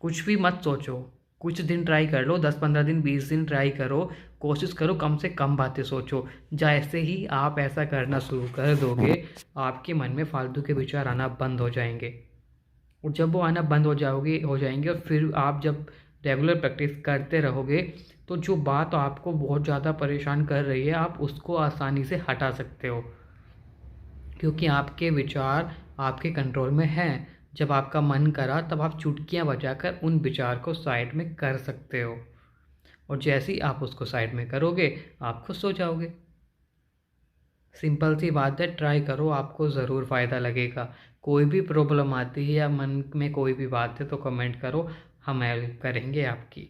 कुछ भी मत सोचो, कुछ दिन ट्राई कर लो, 10-15 दिन 20 दिन ट्राई करो। कोशिश करो कम से कम बातें सोचो। जैसे ही आप ऐसा करना शुरू कर दोगे आपके मन में फालतू के विचार आना बंद हो जाएंगे, और जब वो आना बंद हो जाएंगे और फिर आप जब रेगुलर प्रैक्टिस करते रहोगे तो जो बात आपको बहुत ज़्यादा परेशान कर रही है आप उसको आसानी से हटा सकते हो, क्योंकि आपके विचार आपके कंट्रोल में हैं। जब आपका मन करा तब आप चुटकियां बजाकर उन विचार को साइड में कर सकते हो, और जैसे ही आप उसको साइड में करोगे आप खुश हो जाओगे। सिंपल सी बात है, ट्राई करो, आपको ज़रूर फ़ायदा लगेगा। कोई भी प्रॉब्लम आती है या मन में कोई भी बात है तो कमेंट करो, हम हेल्प करेंगे आपकी।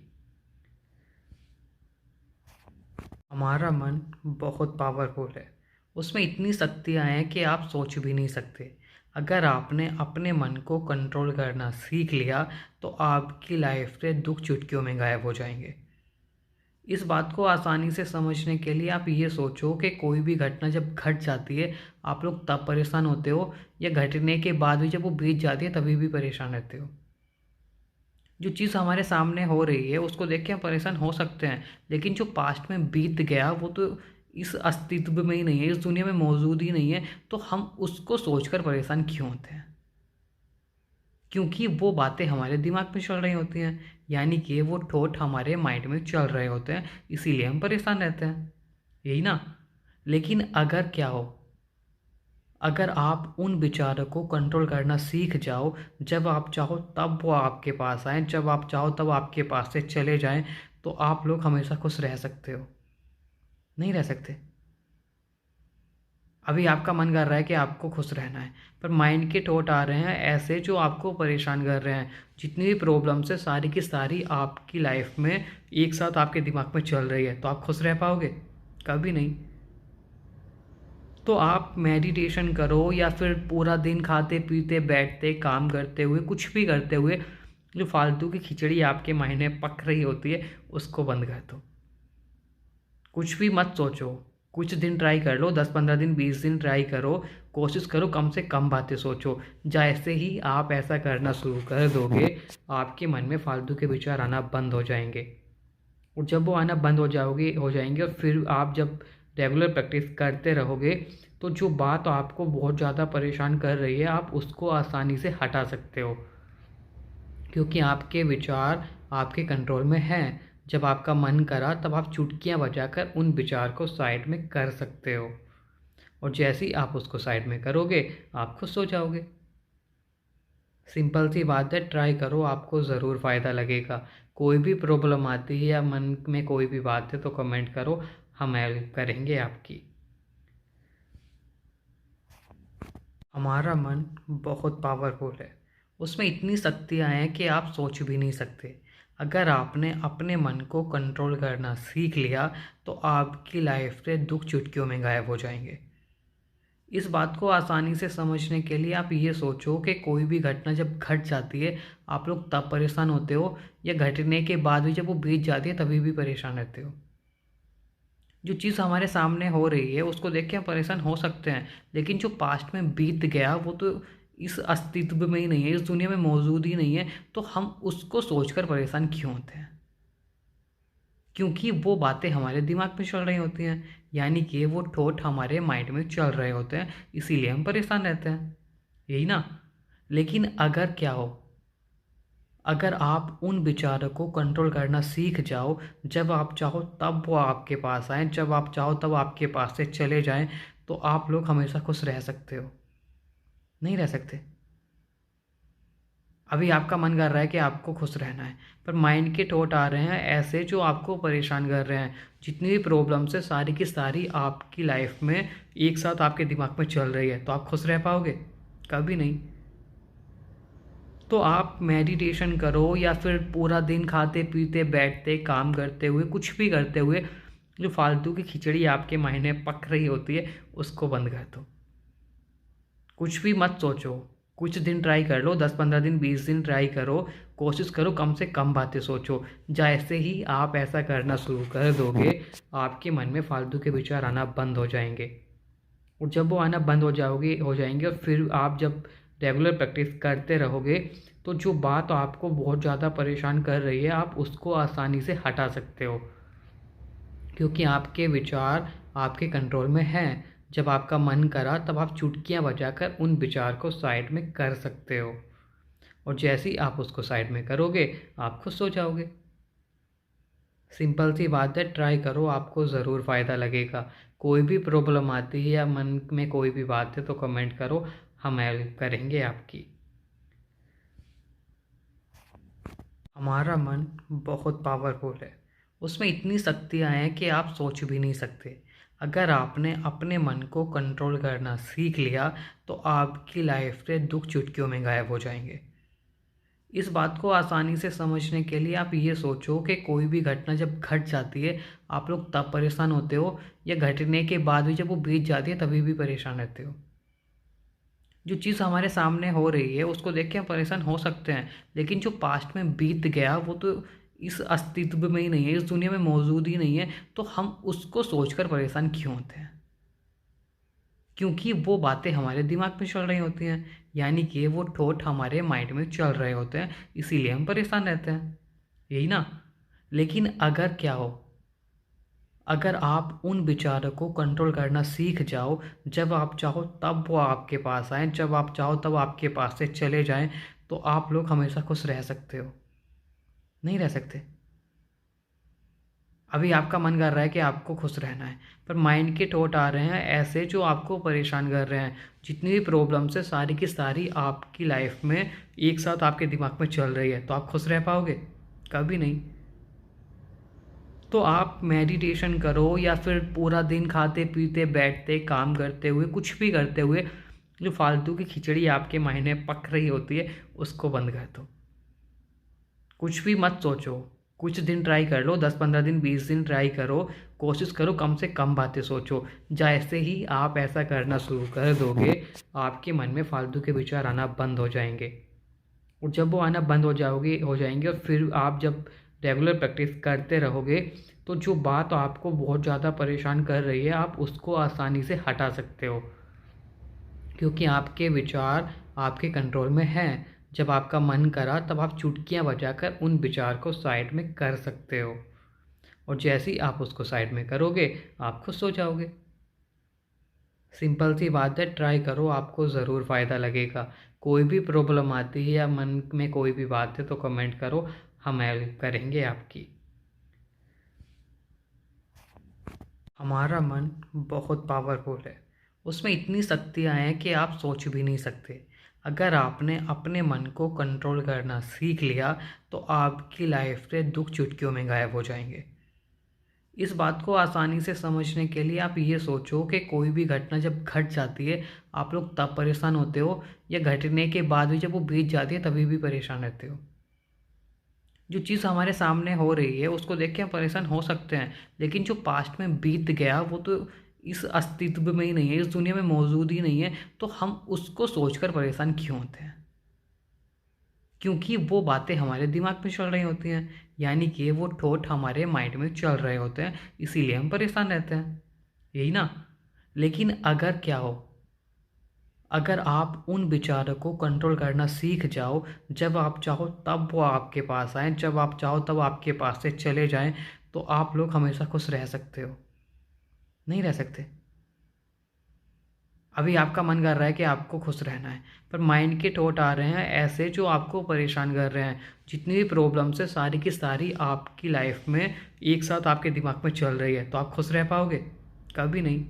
हमारा मन बहुत पावरफुल है। उसमें इतनी शक्तियाँ हैं कि आप सोच भी नहीं सकते। अगर आपने अपने मन को कंट्रोल करना सीख लिया तो आपकी लाइफ से दुख चुटकियों में गायब हो जाएंगे। इस बात को आसानी से समझने के लिए आप ये सोचो कि कोई भी घटना जब घट जाती है, आप लोग तब परेशान होते हो या घटने के बाद भी जब वो बीत जाती है तभी भी परेशान रहते हो। जो चीज़ हमारे सामने हो रही है उसको देख के हम परेशान हो सकते हैं, लेकिन जो पास्ट में बीत गया वो तो इस अस्तित्व में ही नहीं है, इस दुनिया में मौजूद ही नहीं है, तो हम उसको सोचकर परेशान क्यों होते हैं? क्योंकि वो बातें हमारे दिमाग में चल रही होती हैं, यानी कि वो थॉट हमारे माइंड में चल रहे होते हैं, इसीलिए हम परेशान रहते हैं, यही ना? लेकिन अगर क्या हो, अगर आप उन विचारों को कंट्रोल करना सीख जाओ, जब आप चाहो तब वो आपके पास आएँ, जब आप चाहो तब आपके पास से चले जाएँ, तो आप लोग हमेशा खुश रह सकते हो। नहीं रह सकते। अभी आपका मन कर रहा है कि आपको खुश रहना है, पर माइंड के थॉट आ रहे हैं ऐसे जो आपको परेशान कर रहे हैं। जितनी भी प्रॉब्लम्स है सारी की सारी आपकी लाइफ में एक साथ आपके दिमाग में चल रही है, तो आप खुश रह पाओगे? कभी नहीं। तो आप मेडिटेशन करो या फिर पूरा दिन खाते पीते बैठते काम करते हुए कुछ भी करते हुए जो फालतू की खिचड़ी आपके माइंड में पक रही होती है उसको बंद कर दो। कुछ भी मत सोचो। कुछ दिन ट्राई कर लो, 10-15 दिन 20 दिन ट्राई करो। कोशिश करो कम से कम बातें सोचो। जैसे ही आप ऐसा करना शुरू कर दोगे आपके मन में फालतू के विचार आना बंद हो जाएंगे। और जब वो आना बंद हो जाएंगे और फिर आप जब रेगुलर प्रैक्टिस करते रहोगे तो जो बात आपको बहुत ज़्यादा परेशान कर रही है आप उसको आसानी से हटा सकते हो, क्योंकि आपके विचार आपके कंट्रोल में हैं। जब आपका मन करा तब आप चुटकियां बजाकर उन विचार को साइड में कर सकते हो, और जैसे ही आप उसको साइड में करोगे आप खुश हो जाओगे। सिंपल सी बात है, ट्राई करो, आपको ज़रूर फ़ायदा लगेगा। कोई भी प्रॉब्लम आती है या मन में कोई भी बात है तो कमेंट करो, हम हेल्प करेंगे आपकी। हमारा मन बहुत पावरफुल है। उसमें इतनी शक्तियाँ हैं कि आप सोच भी नहीं सकते। अगर आपने अपने मन को कंट्रोल करना सीख लिया तो आपकी लाइफ से दुख चुटकियों में गायब हो जाएंगे। इस बात को आसानी से समझने के लिए आप ये सोचो कि कोई भी घटना जब घट जाती है, आप लोग तब परेशान होते हो या घटने के बाद भी जब वो बीत जाती है तभी भी परेशान रहते हो। जो चीज़ हमारे सामने हो रही है उसको देख के हम परेशान हो सकते हैं, लेकिन जो पास्ट में बीत गया वो तो इस अस्तित्व में ही नहीं है, इस दुनिया में मौजूद ही नहीं है, तो हम उसको सोचकर परेशान क्यों होते हैं? क्योंकि वो बातें हमारे दिमाग में चल रही होती हैं, यानी कि वो थॉट हमारे माइंड में चल रहे होते हैं, इसीलिए हम परेशान रहते हैं, यही ना? लेकिन अगर क्या हो, अगर आप उन विचारों को कंट्रोल करना सीख जाओ, जब आप चाहो तब वो आपके पास आएँ, जब आप चाहो तब आपके पास से चले जाएँ, तो आप लोग हमेशा खुश रह सकते हो। नहीं रह सकते। अभी आपका मन कर रहा है कि आपको खुश रहना है, पर माइंड के थॉट आ रहे हैं ऐसे जो आपको परेशान कर रहे हैं। जितनी भी प्रॉब्लम्स है सारी की सारी आपकी लाइफ में एक साथ आपके दिमाग में चल रही है, तो आप खुश रह पाओगे? कभी नहीं। तो आप मेडिटेशन करो या फिर पूरा दिन खाते पीते बैठते काम करते हुए कुछ भी करते हुए जो फालतू की खिचड़ी आपके माइंड में पक रही होती है उसको बंद कर दो। कुछ भी मत सोचो। कुछ दिन ट्राई कर लो, 10-15 दिन 20 दिन ट्राई करो। कोशिश करो कम से कम बातें सोचो। जैसे ही आप ऐसा करना शुरू कर दोगे आपके मन में फालतू के विचार आना बंद हो जाएंगे, और जब वो आना बंद हो जाएंगे और फिर आप जब रेगुलर प्रैक्टिस करते रहोगे तो जो बात आपको बहुत ज़्यादा परेशान कर रही है आप उसको आसानी से हटा सकते हो, क्योंकि आपके विचार आपके कंट्रोल में हैं। जब आपका मन करा तब आप चुटकियां बजाकर उन विचार को साइड में कर सकते हो, और जैसे ही आप उसको साइड में करोगे आप खुश हो जाओगे। सिंपल सी बात है, ट्राई करो, आपको ज़रूर फ़ायदा लगेगा। कोई भी प्रॉब्लम आती है या मन में कोई भी बात है तो कमेंट करो, हम हेल्प करेंगे आपकी। हमारा मन बहुत पावरफुल है। उसमें इतनी शक्तियाँ हैं कि आप सोच भी नहीं सकते। अगर आपने अपने मन को कंट्रोल करना सीख लिया तो आपकी लाइफ से दुख चुटकियों में गायब हो जाएंगे। इस बात को आसानी से समझने के लिए आप ये सोचो कि कोई भी घटना जब घट जाती है आप लोग तब परेशान होते हो, या घटने के बाद भी जब वो बीत जाती है तभी भी परेशान रहते हो। जो चीज़ हमारे सामने हो रही है उसको देख के हम परेशान हो सकते हैं, लेकिन जो पास्ट में बीत गया वो तो इस अस्तित्व में ही नहीं है, इस दुनिया में मौजूद ही नहीं है, तो हम उसको सोचकर परेशान क्यों होते हैं? क्योंकि वो बातें हमारे दिमाग में चल रही होती हैं, यानी कि वो थॉट हमारे माइंड में चल रहे होते हैं, इसीलिए हम परेशान रहते हैं, यही ना। लेकिन अगर क्या हो, अगर आप उन विचारों को कंट्रोल करना सीख जाओ, जब आप चाहो तब वो आपके पास आएँ, जब आप चाहो तब आपके पास से चले जाएँ, तो आप लोग हमेशा खुश रह सकते हो। नहीं रह सकते। अभी आपका मन कर रहा है कि आपको खुश रहना है, पर माइंड के थॉट आ रहे हैं ऐसे जो आपको परेशान कर रहे हैं। जितनी भी प्रॉब्लम्स है सारी की सारी आपकी लाइफ में एक साथ आपके दिमाग में चल रही है, तो आप खुश रह पाओगे? कभी नहीं। तो आप मेडिटेशन करो या फिर पूरा दिन खाते पीते बैठते काम करते हुए कुछ भी करते हुए जो फालतू की खिचड़ी आपके माइंड में पक रही होती है उसको बंद कर दो। कुछ भी मत सोचो। कुछ दिन ट्राई कर लो, 10-15 दिन 20 दिन ट्राई करो। कोशिश करो कम से कम बातें सोचो। जैसे ही आप ऐसा करना शुरू कर दोगे आपके मन में फालतू के विचार आना बंद हो जाएंगे। और जब वो आना बंद हो जाएंगे और फिर आप जब रेगुलर प्रैक्टिस करते रहोगे तो जो बात आपको बहुत ज़्यादा परेशान कर रही है आप उसको आसानी से हटा सकते हो, क्योंकि आपके विचार आपके कंट्रोल में हैं। जब आपका मन करा तब आप चुटकियां बजाकर उन विचार को साइड में कर सकते हो, और जैसे ही आप उसको साइड में करोगे आप खुश हो जाओगे। सिंपल सी बात है, ट्राई करो, आपको ज़रूर फ़ायदा लगेगा। कोई भी प्रॉब्लम आती है या मन में कोई भी बात है तो कमेंट करो, हम हेल्प करेंगे आपकी। हमारा मन बहुत पावरफुल है, उसमें इतनी शक्तियाँ हैं कि आप सोच भी नहीं सकते। अगर आपने अपने मन को कंट्रोल करना सीख लिया तो आपकी लाइफ से दुख चुटकियों में गायब हो जाएंगे। इस बात को आसानी से समझने के लिए आप ये सोचो कि कोई भी घटना जब घट जाती है आप लोग तब परेशान होते हो, या घटने के बाद भी जब वो बीत जाती है तभी भी परेशान रहते हो। जो चीज़ हमारे सामने हो रही है उसको देख के हम परेशान हो सकते हैं, लेकिन जो पास्ट में बीत गया वो तो इस अस्तित्व में ही नहीं है, इस दुनिया में मौजूद ही नहीं है, तो हम उसको सोचकर परेशान क्यों होते हैं? क्योंकि वो बातें हमारे दिमाग में चल रही होती हैं, यानी कि वो थॉट हमारे माइंड में चल रहे होते हैं, इसीलिए हम परेशान रहते हैं, यही ना। लेकिन अगर क्या हो, अगर आप उन विचारों को कंट्रोल करना सीख जाओ, जब आप चाहो तब वो आपके पास आएँ, जब आप चाहो तब आपके पास से चले जाएँ, तो आप लोग हमेशा खुश रह सकते हो। नहीं रह सकते। अभी आपका मन कर रहा है कि आपको खुश रहना है, पर माइंड के थॉट आ रहे हैं ऐसे जो आपको परेशान कर रहे हैं। जितनी भी प्रॉब्लम्स है सारी की सारी आपकी लाइफ में एक साथ आपके दिमाग में चल रही है, तो आप खुश रह पाओगे? कभी नहीं।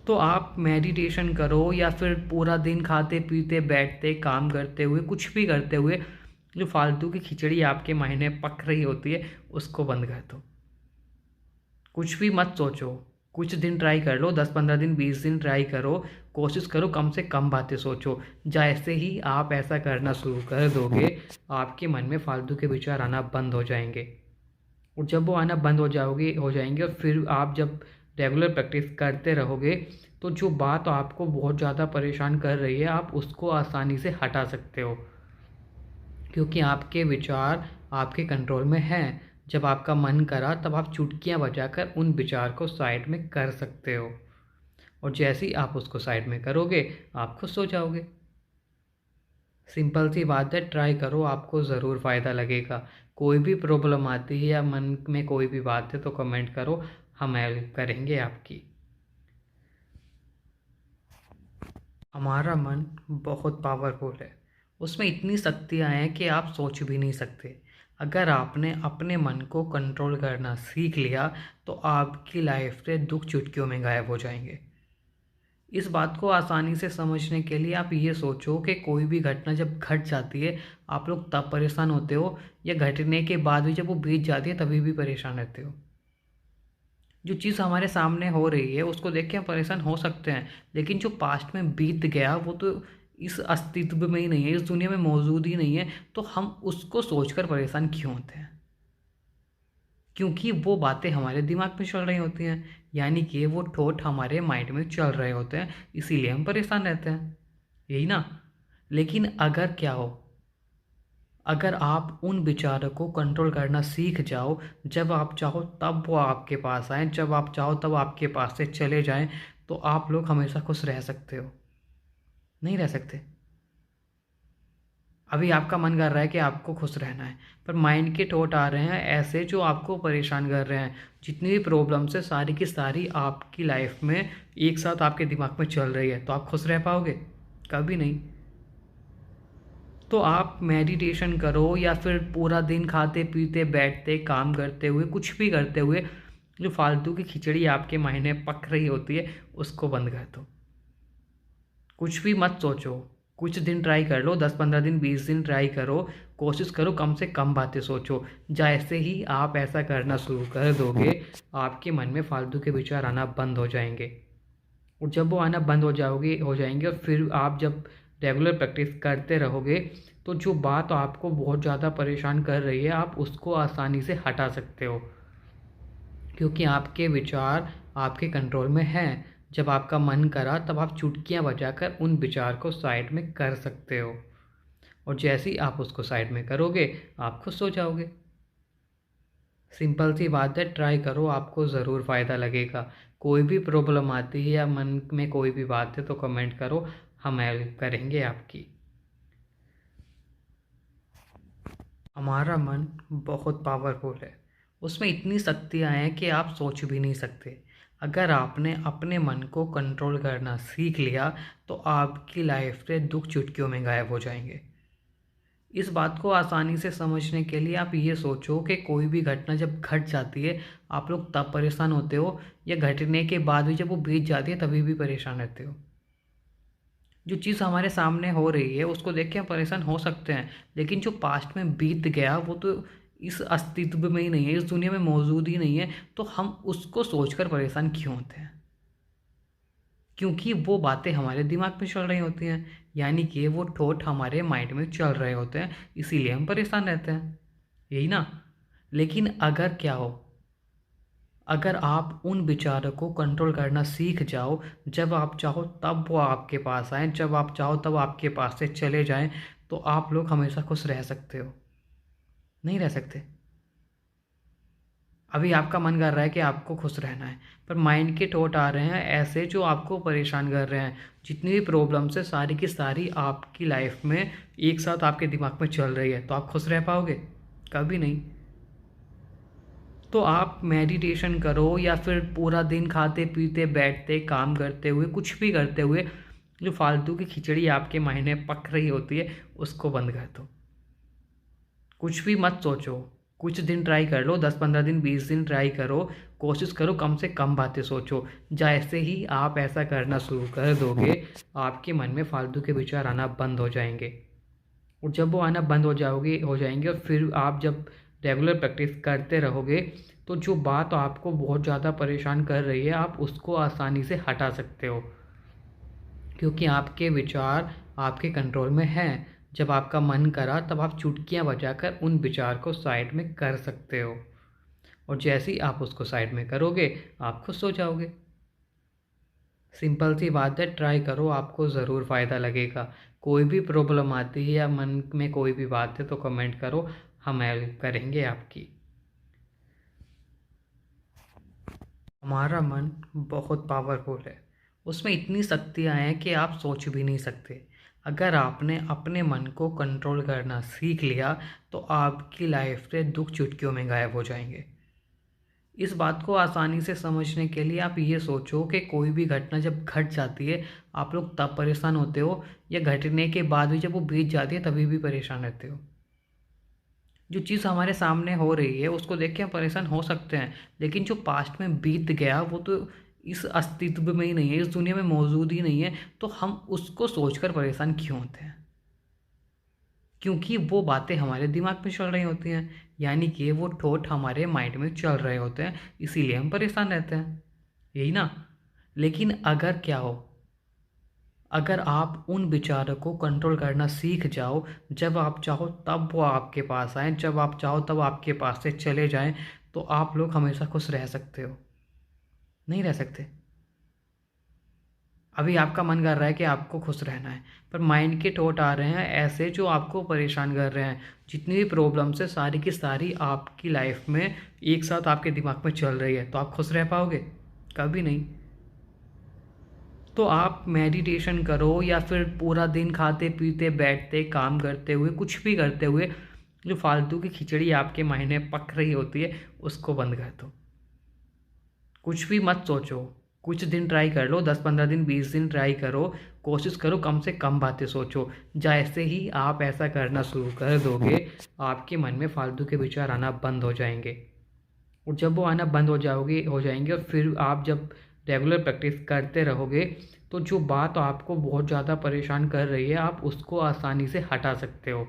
तो आप मेडिटेशन करो या फिर पूरा दिन खाते पीते बैठते काम करते हुए कुछ भी करते हुए जो फालतू की खिचड़ी आपके माइंड में पक रही होती है उसको बंद कर दो। कुछ भी मत सोचो। कुछ दिन ट्राई कर लो, 10-15 दिन 20 दिन ट्राई करो। कोशिश करो कम से कम बातें सोचो। जैसे ही आप ऐसा करना शुरू कर दोगे आपके मन में फालतू के विचार आना बंद हो जाएंगे, और जब वो आना बंद हो जाएंगे और फिर आप जब रेगुलर प्रैक्टिस करते रहोगे तो जो बात आपको बहुत ज़्यादा परेशान कर रही है आप उसको आसानी से हटा सकते हो, क्योंकि आपके विचार आपके कंट्रोल में हैं। जब आपका मन करा तब आप चुटकियां बजाकर उन विचार को साइड में कर सकते हो, और जैसे ही आप उसको साइड में करोगे आप खुश हो जाओगे। सिंपल सी बात है, ट्राई करो, आपको ज़रूर फ़ायदा लगेगा। कोई भी प्रॉब्लम आती है या मन में कोई भी बात है तो कमेंट करो, हम हेल्प करेंगे आपकी। हमारा मन बहुत पावरफुल है, उसमें इतनी शक्तियाँ हैं कि आप सोच भी नहीं सकते। अगर आपने अपने मन को कंट्रोल करना सीख लिया तो आपकी लाइफ से दुख चुटकियों में गायब हो जाएंगे। इस बात को आसानी से समझने के लिए आप ये सोचो कि कोई भी घटना जब घट जाती है आप लोग तब परेशान होते हो, या घटने के बाद भी जब वो बीत जाती है तभी भी परेशान रहते हो। जो चीज़ हमारे सामने हो रही है उसको देख के हम परेशान हो सकते हैं, लेकिन जो पास्ट में बीत गया वो तो इस अस्तित्व में ही नहीं है, इस दुनिया में मौजूद ही नहीं है, तो हम उसको सोचकर परेशान क्यों होते हैं? क्योंकि वो बातें हमारे दिमाग में चल रही होती हैं, यानी कि वो थॉट हमारे माइंड में चल रहे होते हैं, इसीलिए हम परेशान रहते हैं, यही ना? लेकिन अगर क्या हो, अगर आप उन विचारों को कंट्रोल करना सीख जाओ, जब आप चाहो तब वो आपके पास आएँ, जब आप चाहो तब आपके पास से चले जाएँ, तो आप लोग हमेशा खुश रह सकते हो। नहीं रह सकते। अभी आपका मन कर रहा है कि आपको खुश रहना है, पर माइंड के थॉट आ रहे हैं ऐसे जो आपको परेशान कर रहे हैं। जितनी भी प्रॉब्लम्स है सारी की सारी आपकी लाइफ में एक साथ आपके दिमाग में चल रही है, तो आप खुश रह पाओगे? कभी नहीं। तो आप मेडिटेशन करो या फिर पूरा दिन खाते पीते बैठते काम करते हुए कुछ भी करते हुए जो फालतू की खिचड़ी आपके माइंड में पक रही होती है उसको बंद कर दो। कुछ भी मत सोचो। कुछ दिन ट्राई कर लो, 10-15 दिन 20 दिन ट्राई करो। कोशिश करो कम से कम बातें सोचो। जैसे ही आप ऐसा करना शुरू कर दोगे आपके मन में फालतू के विचार आना बंद हो जाएंगे। और जब वो आना बंद हो जाएंगे और फिर आप जब रेगुलर प्रैक्टिस करते रहोगे तो जो बात आपको बहुत ज़्यादा परेशान कर रही है आप उसको आसानी से हटा सकते हो, क्योंकि आपके विचार आपके कंट्रोल में हैं। जब आपका मन करा तब आप चुटकियां बजाकर उन विचार को साइड में कर सकते हो, और जैसे ही आप उसको साइड में करोगे आप खुश हो जाओगे। सिंपल सी बात है, ट्राई करो, आपको ज़रूर फ़ायदा लगेगा। कोई भी प्रॉब्लम आती है या मन में कोई भी बात है तो कमेंट करो, हम हेल्प करेंगे आपकी। हमारा मन बहुत पावरफुल है, उसमें इतनी शक्तियाँ हैं कि आप सोच भी नहीं सकते। अगर आपने अपने मन को कंट्रोल करना सीख लिया तो आपकी लाइफ से दुख चुटकियों में गायब हो जाएंगे। इस बात को आसानी से समझने के लिए आप ये सोचो कि कोई भी घटना जब घट जाती है आप लोग तब परेशान होते हो, या घटने के बाद भी जब वो बीत जाती है तभी भी परेशान रहते हो? जो चीज़ हमारे सामने हो रही है उसको देख के हम परेशान हो सकते हैं, लेकिन जो पास्ट में बीत गया वो तो इस अस्तित्व में ही नहीं है, इस दुनिया में मौजूद ही नहीं है, तो हम उसको सोचकर परेशान क्यों होते हैं? क्योंकि वो बातें हमारे दिमाग में चल रही होती हैं, यानी कि वो थॉट हमारे माइंड में चल रहे होते हैं, इसीलिए हम परेशान रहते हैं, यही ना? लेकिन अगर क्या हो, अगर आप उन विचारों को कंट्रोल करना सीख जाओ, जब आप चाहो तब वो आपके पास आएँ, जब आप चाहो तब आपके पास से चले जाएँ, तो आप लोग हमेशा खुश रह सकते हो। नहीं रह सकते। अभी आपका मन कर रहा है कि आपको खुश रहना है, पर माइंड के थॉट आ रहे हैं ऐसे जो आपको परेशान कर रहे हैं। जितनी भी प्रॉब्लम्स है सारी की सारी आपकी लाइफ में एक साथ आपके दिमाग में चल रही है, तो आप खुश रह पाओगे? कभी नहीं। तो आप मेडिटेशन करो या फिर पूरा दिन खाते पीते बैठते काम करते हुए कुछ भी करते हुए जो फालतू की खिचड़ी आपके माइंड में पक रही होती है उसको बंद कर दो। कुछ भी मत सोचो। कुछ दिन ट्राई कर लो, 10-15 दिन 20 दिन ट्राई करो। कोशिश करो कम से कम बातें सोचो। जैसे ही आप ऐसा करना शुरू कर दोगे आपके मन में फालतू के विचार आना बंद हो जाएंगे, और जब वो आना बंद हो जाएंगे और फिर आप जब रेगुलर प्रैक्टिस करते रहोगे तो जो बात आपको बहुत ज़्यादा परेशान कर रही है आप उसको आसानी से हटा सकते हो, क्योंकि आपके विचार आपके कंट्रोल में हैं। जब आपका मन करा तब आप चुटकियां बजाकर उन विचार को साइड में कर सकते हो, और जैसे ही आप उसको साइड में करोगे आप खुश हो जाओगे। सिंपल सी बात है, ट्राई करो, आपको ज़रूर फ़ायदा लगेगा। कोई भी प्रॉब्लम आती है या मन में कोई भी बात है तो कमेंट करो, हम हेल्प करेंगे आपकी। हमारा मन बहुत पावरफुल है, उसमें इतनी शक्तियाँ हैं कि आप सोच भी नहीं सकते। अगर आपने अपने मन को कंट्रोल करना सीख लिया तो आपकी लाइफ से दुख चुटकियों में गायब हो जाएंगे। इस बात को आसानी से समझने के लिए आप ये सोचो कि कोई भी घटना जब घट जाती है आप लोग तब परेशान होते हो, या घटने के बाद भी जब वो बीत जाती है तभी भी परेशान रहते हो? जो चीज़ हमारे सामने हो रही है उसको देख के हम परेशान हो सकते हैं, लेकिन जो पास्ट में बीत गया वो तो इस अस्तित्व में ही नहीं है, इस दुनिया में मौजूद ही नहीं है, तो हम उसको सोचकर परेशान क्यों होते हैं? क्योंकि वो बातें हमारे दिमाग में चल रही होती हैं, यानी कि वो थॉट हमारे माइंड में चल रहे होते हैं, इसीलिए हम परेशान रहते हैं, यही ना। लेकिन अगर क्या हो, अगर आप उन विचारों को कंट्रोल करना सीख जाओ, जब आप चाहो तब वो आपके पास आएँ, जब आप चाहो तब आपके पास से चले जाएँ, तो आप लोग हमेशा खुश रह सकते हो। नहीं रह सकते। अभी आपका मन कर रहा है कि आपको खुश रहना है, पर माइंड के थॉट आ रहे हैं ऐसे जो आपको परेशान कर रहे हैं। जितनी भी प्रॉब्लम्स है सारी की सारी आपकी लाइफ में एक साथ आपके दिमाग में चल रही है, तो आप खुश रह पाओगे? कभी नहीं। तो आप मेडिटेशन करो या फिर पूरा दिन खाते पीते बैठते काम करते हुए कुछ भी करते हुए जो फालतू की खिचड़ी आपके माइंड में पक रही होती है उसको बंद कर दो। कुछ भी मत सोचो। कुछ दिन ट्राई कर लो, 10-15 दिन 20 दिन ट्राई करो। कोशिश करो कम से कम बातें सोचो। जैसे ही आप ऐसा करना शुरू कर दोगे आपके मन में फालतू के विचार आना बंद हो जाएंगे। और जब वो आना बंद हो जाएंगे और फिर आप जब रेगुलर प्रैक्टिस करते रहोगे तो जो बात आपको बहुत ज़्यादा परेशान कर रही है आप उसको आसानी से हटा सकते हो,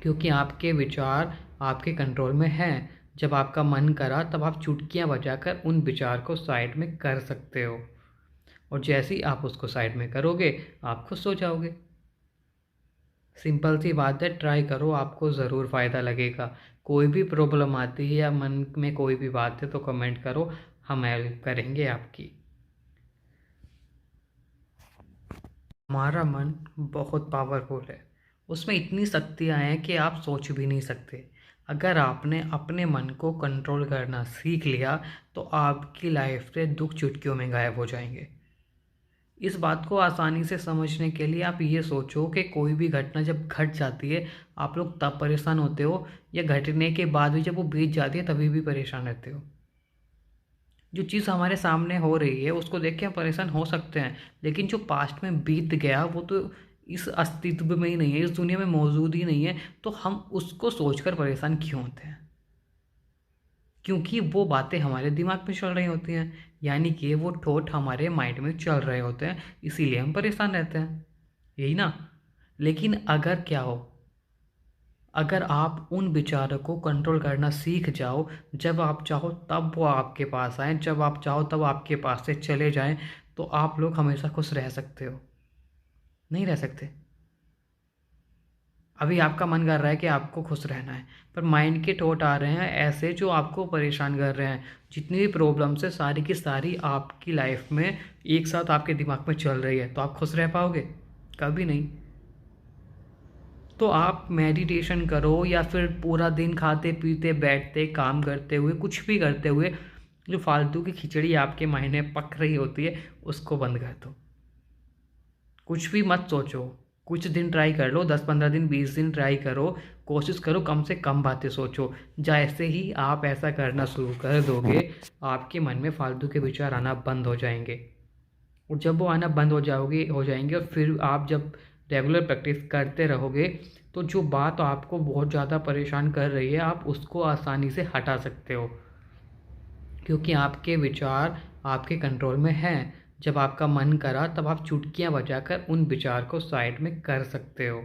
क्योंकि आपके विचार आपके कंट्रोल में हैं। जब आपका मन करा तब आप चुटकियां बजाकर उन विचार को साइड में कर सकते हो, और जैसे ही आप उसको साइड में करोगे आप खुश हो जाओगे। सिंपल सी बात है, ट्राई करो, आपको ज़रूर फ़ायदा लगेगा। कोई भी प्रॉब्लम आती है या मन में कोई भी बात है तो कमेंट करो, हम हेल्प करेंगे आपकी। हमारा मन बहुत पावरफुल है, उसमें इतनी शक्तियाँ हैं कि आप सोच भी नहीं सकते। अगर आपने अपने मन को कंट्रोल करना सीख लिया तो आपकी लाइफ से दुख चुटकियों में गायब हो जाएंगे। इस बात को आसानी से समझने के लिए आप ये सोचो कि कोई भी घटना जब घट जाती है आप लोग तब परेशान होते हो, या घटने के बाद भी जब वो बीत जाती है तभी भी परेशान रहते हो। जो चीज़ हमारे सामने हो रही है उसको देख के हम परेशान हो सकते हैं, लेकिन जो पास्ट में बीत गया वो तो इस अस्तित्व में ही नहीं है, इस दुनिया में मौजूद ही नहीं है, तो हम उसको सोचकर परेशान क्यों होते हैं? क्योंकि वो बातें हमारे दिमाग में चल रही होती हैं, यानी कि वो थॉट हमारे माइंड में चल रहे होते हैं, इसीलिए हम परेशान रहते हैं, यही ना। लेकिन अगर क्या हो, अगर आप उन विचारों को कंट्रोल करना सीख जाओ, जब आप चाहो तब वो आपके पास आएँ, जब आप चाहो तब आपके पास से चले जाएँ, तो आप लोग हमेशा खुश रह सकते हो। नहीं रह सकते। अभी आपका मन कर रहा है कि आपको खुश रहना है, पर माइंड के थॉट आ रहे हैं ऐसे जो आपको परेशान कर रहे हैं। जितनी भी प्रॉब्लम्स है सारी की सारी आपकी लाइफ में एक साथ आपके दिमाग में चल रही है, तो आप खुश रह पाओगे? कभी नहीं। तो आप मेडिटेशन करो या फिर पूरा दिन खाते पीते बैठते काम करते हुए कुछ भी करते हुए जो फालतू की खिचड़ी आपके माइंड में पक रही होती है उसको बंद कर दो। कुछ भी मत सोचो। कुछ दिन ट्राई कर लो, 10-15 दिन 20 दिन ट्राई करो। कोशिश करो कम से कम बातें सोचो। जैसे ही आप ऐसा करना शुरू कर दोगे आपके मन में फालतू के विचार आना बंद हो जाएंगे, और जब वो आना बंद हो जाएंगे और फिर आप जब रेगुलर प्रैक्टिस करते रहोगे तो जो बात आपको बहुत ज़्यादा परेशान कर रही है आप उसको आसानी से हटा सकते हो, क्योंकि आपके विचार आपके कंट्रोल में हैं। जब आपका मन करा तब आप चुटकियां बजाकर उन विचार को साइड में कर सकते हो,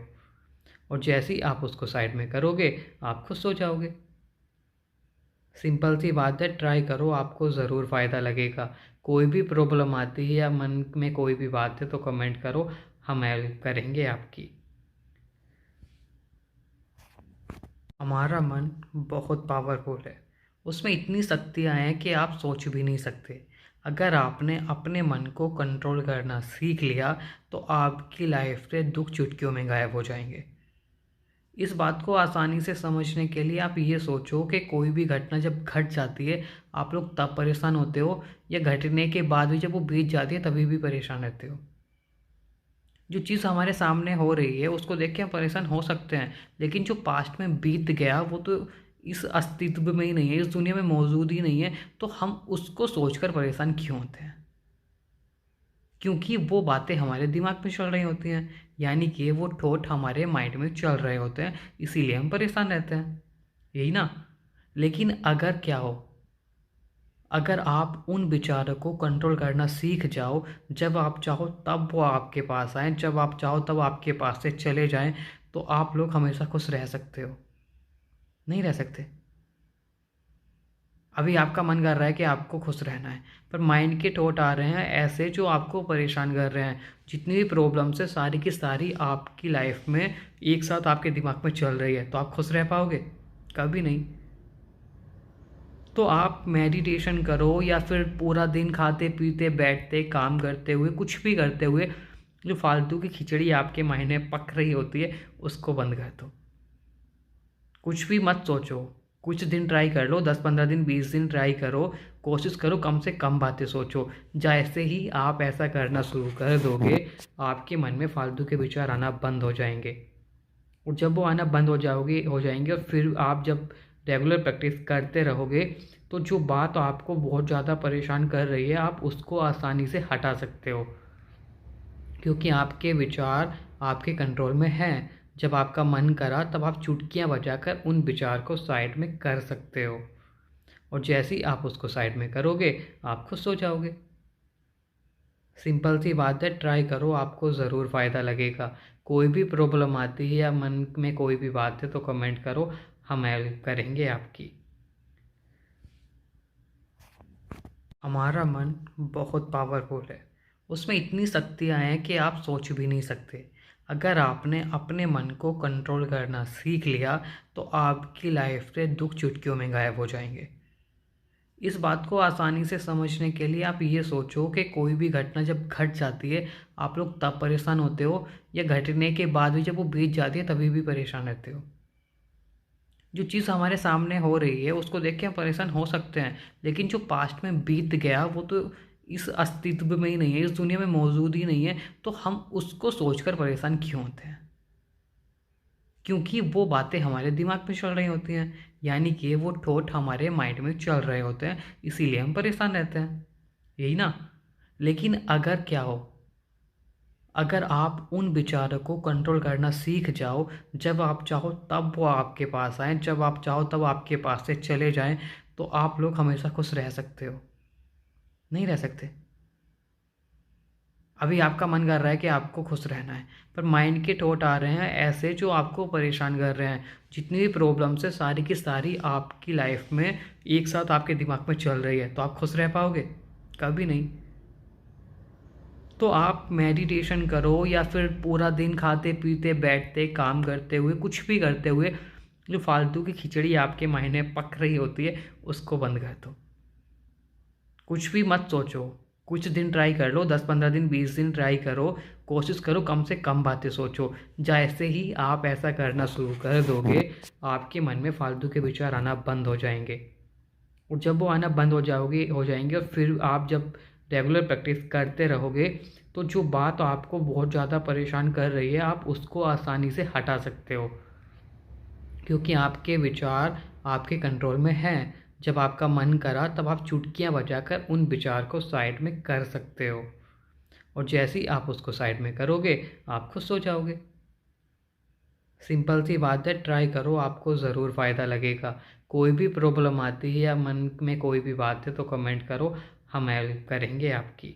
और जैसे ही आप उसको साइड में करोगे आप खुश हो जाओगे। सिंपल सी बात है, ट्राई करो, आपको ज़रूर फ़ायदा लगेगा। कोई भी प्रॉब्लम आती है या मन में कोई भी बात है तो कमेंट करो, हम हेल्प करेंगे आपकी। हमारा मन बहुत पावरफुल है, उसमें इतनी शक्तियाँ हैं कि आप सोच भी नहीं सकते। अगर आपने अपने मन को कंट्रोल करना सीख लिया तो आपकी लाइफ से दुख चुटकियों में गायब हो जाएंगे। इस बात को आसानी से समझने के लिए आप ये सोचो कि कोई भी घटना जब घट जाती है आप लोग तब परेशान होते हो, या घटने के बाद भी जब वो बीत जाती है तभी भी परेशान रहते हो। जो चीज़ हमारे सामने हो रही है उसको देख के हम परेशान हो सकते हैं, लेकिन जो पास्ट में बीत गया वो तो इस अस्तित्व में ही नहीं है, इस दुनिया में मौजूद ही नहीं है, तो हम उसको सोचकर परेशान क्यों होते हैं? क्योंकि वो बातें हमारे दिमाग में चल रही होती हैं, यानी कि वो थॉट हमारे माइंड में चल रहे होते हैं, इसीलिए हम परेशान रहते हैं, यही ना। लेकिन अगर क्या हो, अगर आप उन विचारों को कंट्रोल करना सीख जाओ, जब आप चाहो तब वो आपके पास आएँ, जब आप चाहो तब आपके पास से चले जाएँ, तो आप लोग हमेशा खुश रह सकते हो। नहीं रह सकते। अभी आपका मन कर रहा है कि आपको खुश रहना है, पर माइंड के थॉट आ रहे हैं ऐसे जो आपको परेशान कर रहे हैं। जितनी भी प्रॉब्लम्स है सारी की सारी आपकी लाइफ में एक साथ आपके दिमाग में चल रही है, तो आप खुश रह पाओगे? कभी नहीं। तो आप मेडिटेशन करो या फिर पूरा दिन खाते पीते बैठते काम करते हुए कुछ भी करते हुए जो फालतू की खिचड़ी आपके माइंड में पक रही होती है उसको बंद कर दो। कुछ भी मत सोचो। कुछ दिन ट्राई कर लो, 10-15 दिन 20 दिन ट्राई करो। कोशिश करो कम से कम बातें सोचो। जैसे ही आप ऐसा करना शुरू कर दोगे आपके मन में फालतू के विचार आना बंद हो जाएंगे। और जब वो आना बंद हो जाएंगे और फिर आप जब रेगुलर प्रैक्टिस करते रहोगे तो जो बात आपको बहुत ज़्यादा परेशान कर रही है आप उसको आसानी से हटा सकते हो, क्योंकि आपके विचार आपके कंट्रोल में हैं। जब आपका मन करा तब आप चुटकियां बजाकर उन विचार को साइड में कर सकते हो, और जैसे ही आप उसको साइड में करोगे आप खुश हो जाओगे। सिंपल सी बात है, ट्राई करो, आपको ज़रूर फ़ायदा लगेगा। कोई भी प्रॉब्लम आती है या मन में कोई भी बात है तो कमेंट करो, हम हेल्प करेंगे आपकी। हमारा मन बहुत पावरफुल है, उसमें इतनी शक्तियाँ हैं कि आप सोच भी नहीं सकते। अगर आपने अपने मन को कंट्रोल करना सीख लिया तो आपकी लाइफ से दुख चुटकियों में गायब हो जाएंगे। इस बात को आसानी से समझने के लिए आप ये सोचो कि कोई भी घटना जब घट जाती है आप लोग तब परेशान होते हो, या घटने के बाद भी जब वो बीत जाती है तभी भी परेशान रहते हो? जो चीज़ हमारे सामने हो रही है उसको देख के हम परेशान हो सकते हैं, लेकिन जो पास्ट में बीत गया वो तो इस अस्तित्व में ही नहीं है, इस दुनिया में मौजूद ही नहीं है, तो हम उसको सोचकर परेशान क्यों होते हैं? क्योंकि वो बातें हमारे दिमाग में चल रही होती हैं, यानी कि वो थॉट हमारे माइंड में चल रहे होते हैं, इसीलिए हम परेशान रहते हैं, यही ना? लेकिन अगर क्या हो, अगर आप उन विचारों को कंट्रोल करना सीख जाओ, जब आप चाहो तब वो आपके पास आएँ, जब आप चाहो तब आपके पास से चले जाएँ, तो आप लोग हमेशा खुश रह सकते हो। नहीं रह सकते। अभी आपका मन कर रहा है कि आपको खुश रहना है, पर माइंड के थॉट आ रहे हैं ऐसे जो आपको परेशान कर रहे हैं। जितनी भी प्रॉब्लम्स है सारी की सारी आपकी लाइफ में एक साथ आपके दिमाग में चल रही है, तो आप खुश रह पाओगे? कभी नहीं। तो आप मेडिटेशन करो या फिर पूरा दिन खाते पीते बैठते काम करते हुए कुछ भी करते हुए जो फालतू की खिचड़ी आपके माइंड में पक रही होती है उसको बंद कर दो। कुछ भी मत सोचो। कुछ दिन ट्राई कर लो, 10-15 दिन 20 दिन ट्राई करो। कोशिश करो कम से कम बातें सोचो। जैसे ही आप ऐसा करना शुरू कर दोगे आपके मन में फालतू के विचार आना बंद हो जाएंगे, और जब वो आना बंद हो जाएंगे और फिर आप जब रेगुलर प्रैक्टिस करते रहोगे तो जो बात आपको बहुत ज़्यादा परेशान कर रही है आप उसको आसानी से हटा सकते हो, क्योंकि आपके विचार आपके कंट्रोल में हैं। जब आपका मन करा तब आप चुटकियां बजाकर उन विचार को साइड में कर सकते हो, और जैसे ही आप उसको साइड में करोगे आप खुश हो जाओगे। सिंपल सी बात है, ट्राई करो, आपको ज़रूर फ़ायदा लगेगा। कोई भी प्रॉब्लम आती है या मन में कोई भी बात है तो कमेंट करो, हम हेल्प करेंगे आपकी।